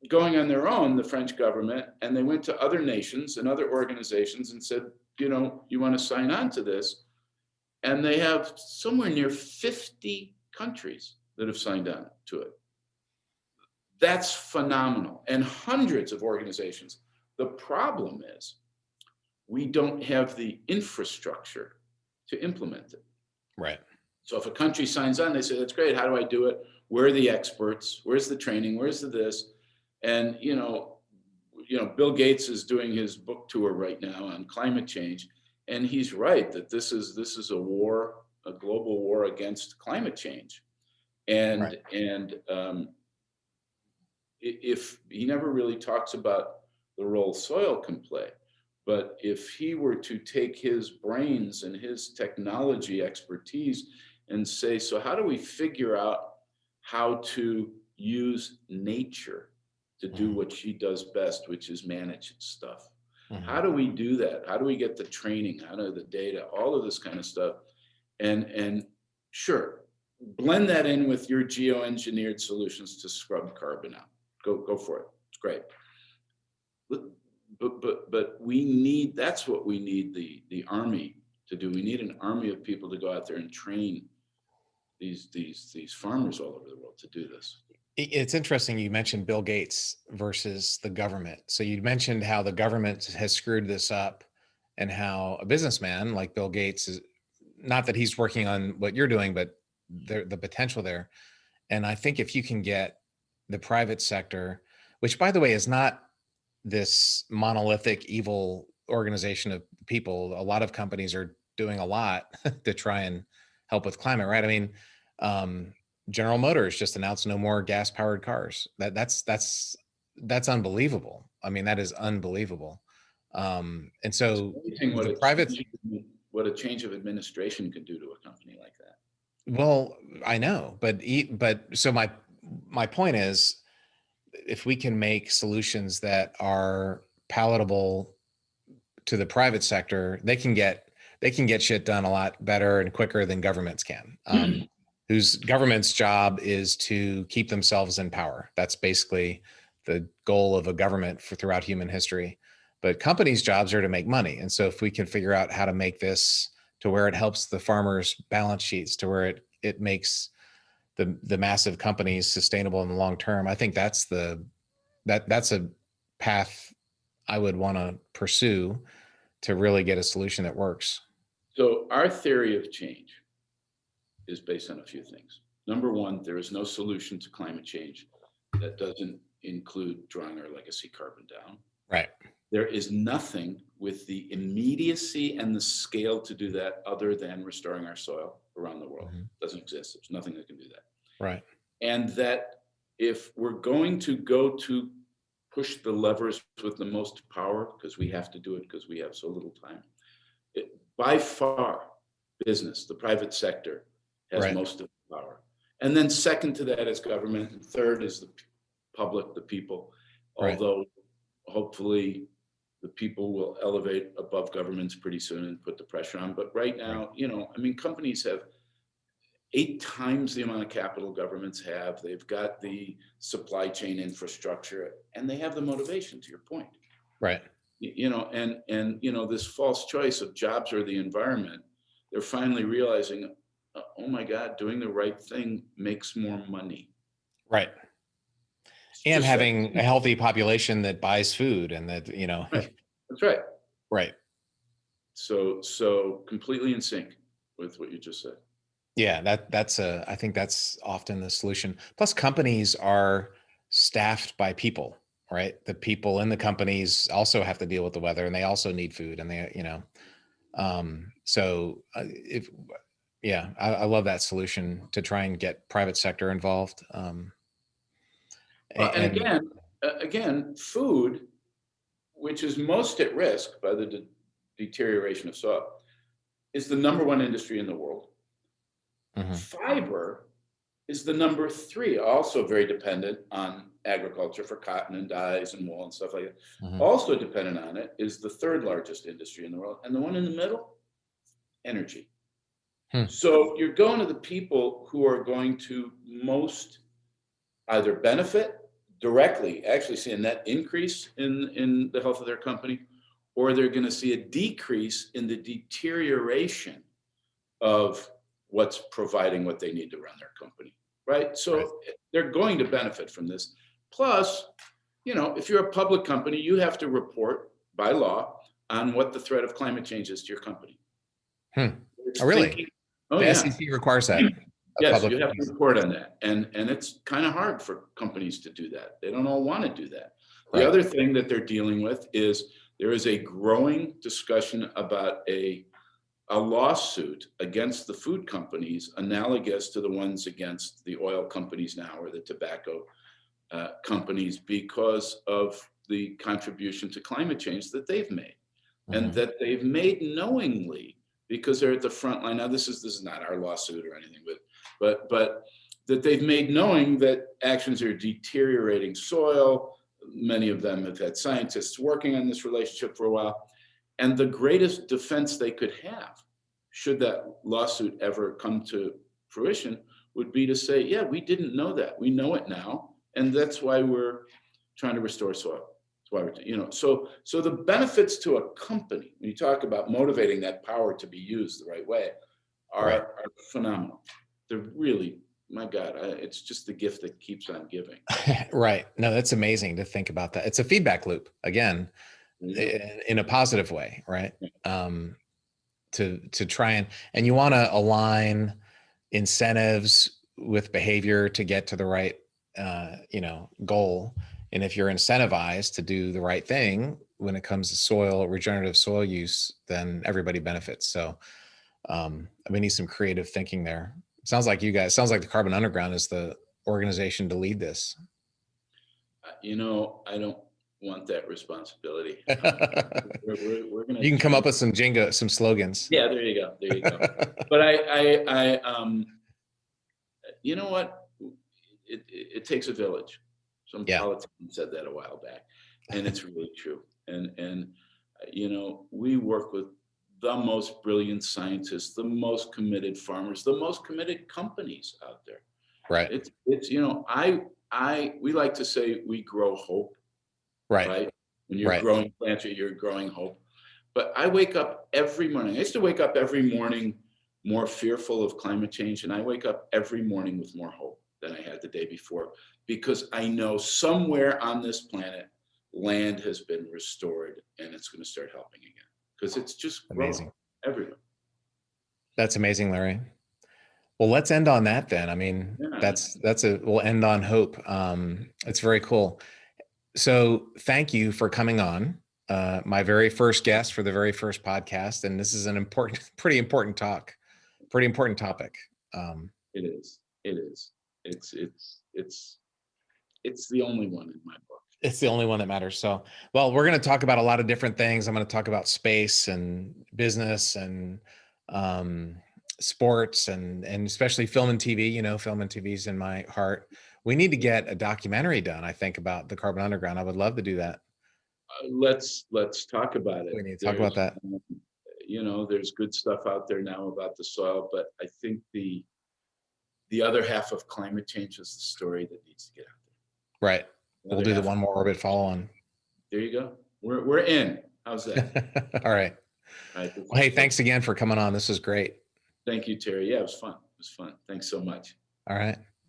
going on their own, the French government, and they went to other nations and other organizations and said, you want to sign on to this? And they have somewhere near 50 countries that have signed on to it. That's phenomenal. And hundreds of organizations. The problem is we don't have the infrastructure to implement it. Right. So if a country signs on, they say, that's great. How do I do it? Where are the experts? Where's the training? Where's the this? And, Bill Gates is doing his book tour right now on climate change. And he's right that this is a war, a global war against climate change. And if he never really talks about the role soil can play, but if he were to take his brains and his technology expertise and say, so how do we figure out how to use nature to do what she does best, which is manage stuff? How do we do that? How do we get the training? How do the data? All of this kind of stuff. And sure, blend that in with your geoengineered solutions to scrub carbon out. Go for it. It's great. But we need, that's what we need the army to do. We need an army of people to go out there and train these farmers all over the world to do this. It's interesting you mentioned Bill Gates versus the government. So you mentioned how the government has screwed this up and how a businessman like Bill Gates is, not that he's working on what you're doing, but the potential there. And I think if you can get the private sector, which by the way is not this monolithic evil organization of people, a lot of companies are doing a lot to try and help with climate, right? I mean, General Motors just announced no more gas powered cars. That's unbelievable. I mean, that is unbelievable. And so the private, what a change of administration could do to a company like that. well, I know, but so my point is, if we can make solutions that are palatable to the private sector, they can get shit done a lot better and quicker than governments can. Whose government's job is to keep themselves in power. That's basically the goal of a government throughout human history. But companies' jobs are to make money. And so if we can figure out how to make this to where it helps the farmers' balance sheets, to where it makes the massive companies sustainable in the long term, I think that's a path I would want to pursue to really get a solution that works. So our theory of change is based on a few things. Number one, there is no solution to climate change that doesn't include drawing our legacy carbon down. Right. There is nothing with the immediacy and the scale to do that other than restoring our soil around the world. Doesn't exist. There's nothing that can do that. Right. And that if we're going to go to push the levers with the most power, because we have to do it because we have so little time, by far, business, the private sector, has most of the power. And then second to that is government, and third is the public, the people. Although hopefully the people will elevate above governments pretty soon and put the pressure on. But right now, I mean, companies have 8 times the amount of capital governments have. They've got the supply chain infrastructure, and they have the motivation, to your point. Right. And this false choice of jobs or the environment, they're finally realizing, oh my God, doing the right thing makes more money. Right. And having a healthy population that buys food and that, Right. That's right. Right. So completely in sync with what you just said. Yeah, I think that's often the solution. Plus companies are staffed by people, right? The people in the companies also have to deal with the weather, and they also need food, and I love that solution to try and get private sector involved. And again, food, which is most at risk by the deterioration of soil, is the #1 industry in the world. Fiber is the #3, also very dependent on agriculture for cotton and dyes and wool and stuff like that. Also dependent on it is the 3rd largest industry in the world. And the one in the middle, energy. So you're going to the people who are going to most either benefit directly, actually see a net increase in the health of their company, or they're going to see a decrease in the deterioration of what's providing what they need to run their company, right? So they're going to benefit from this. Plus, if you're a public company, you have to report by law on what the threat of climate change is to your company. Oh, really? The SEC requires that. Yes, you have to report on that. And it's kind of hard for companies to do that. They don't all want to do that. The other thing that they're dealing with is there is a growing discussion about a lawsuit against the food companies, analogous to the ones against the oil companies now, or the tobacco companies, because of the contribution to climate change that they've made, and that they've made knowingly, because they're at the front line. Now, this is not our lawsuit or anything, but that they've made knowing that actions are deteriorating soil. Many of them have had scientists working on this relationship for a while. And the greatest defense they could have, should that lawsuit ever come to fruition, would be to say, yeah, we didn't know that. We know it now. And that's why we're trying to restore soil. That's why we're, so the benefits to a company, when you talk about motivating that power to be used the right way, are phenomenal. they're really, my God, it's just the gift that keeps on giving. Right. No, that's amazing to think about that. It's a feedback loop again, in a positive way, right? To try and you want to align incentives with behavior to get to the right goal. And if you're incentivized to do the right thing when it comes to regenerative soil use, then everybody benefits. So we need some creative thinking there. Sounds like the Carbon Underground is the organization to lead this. I don't want that responsibility. We're gonna. You can come up with some slogans. Yeah, there you go. But you know what? It takes a village. Some politician said that a while back, and it's really true. And we work with the most brilliant scientists, the most committed farmers, the most committed companies out there. Right. It's we like to say we grow hope. Right. When you're growing plants, you're growing hope. But I wake up every morning. I used to wake up every morning more fearful of climate change, and I wake up every morning with more hope than I had the day before, because I know somewhere on this planet, land has been restored and it's going to start helping again, because it's just amazing everywhere. That's amazing, Larry. Well, let's end on that then. I mean, we'll end on hope. It's very cool. So thank you for coming on, my very first guest for the very first podcast. And this is an pretty important topic. It is. It's the only one in my book. It's the only one that matters. So, well, we're going to talk about a lot of different things. I'm going to talk about space and business and sports and especially film and TV. Film and TV is in my heart. We need to get a documentary done, I think, about the Carbon Underground. I would love to do that. Let's talk about it. We need to talk about that. There's good stuff out there now about the soil, but I think the other half of climate change is the story that needs to get out there. Right. We'll do the One More Orbit follow-on. There you go. We're in. How's that? All right. Well, hey, thanks again for coming on. This was great. Thank you, Terry. Yeah, it was fun. Thanks so much. All right.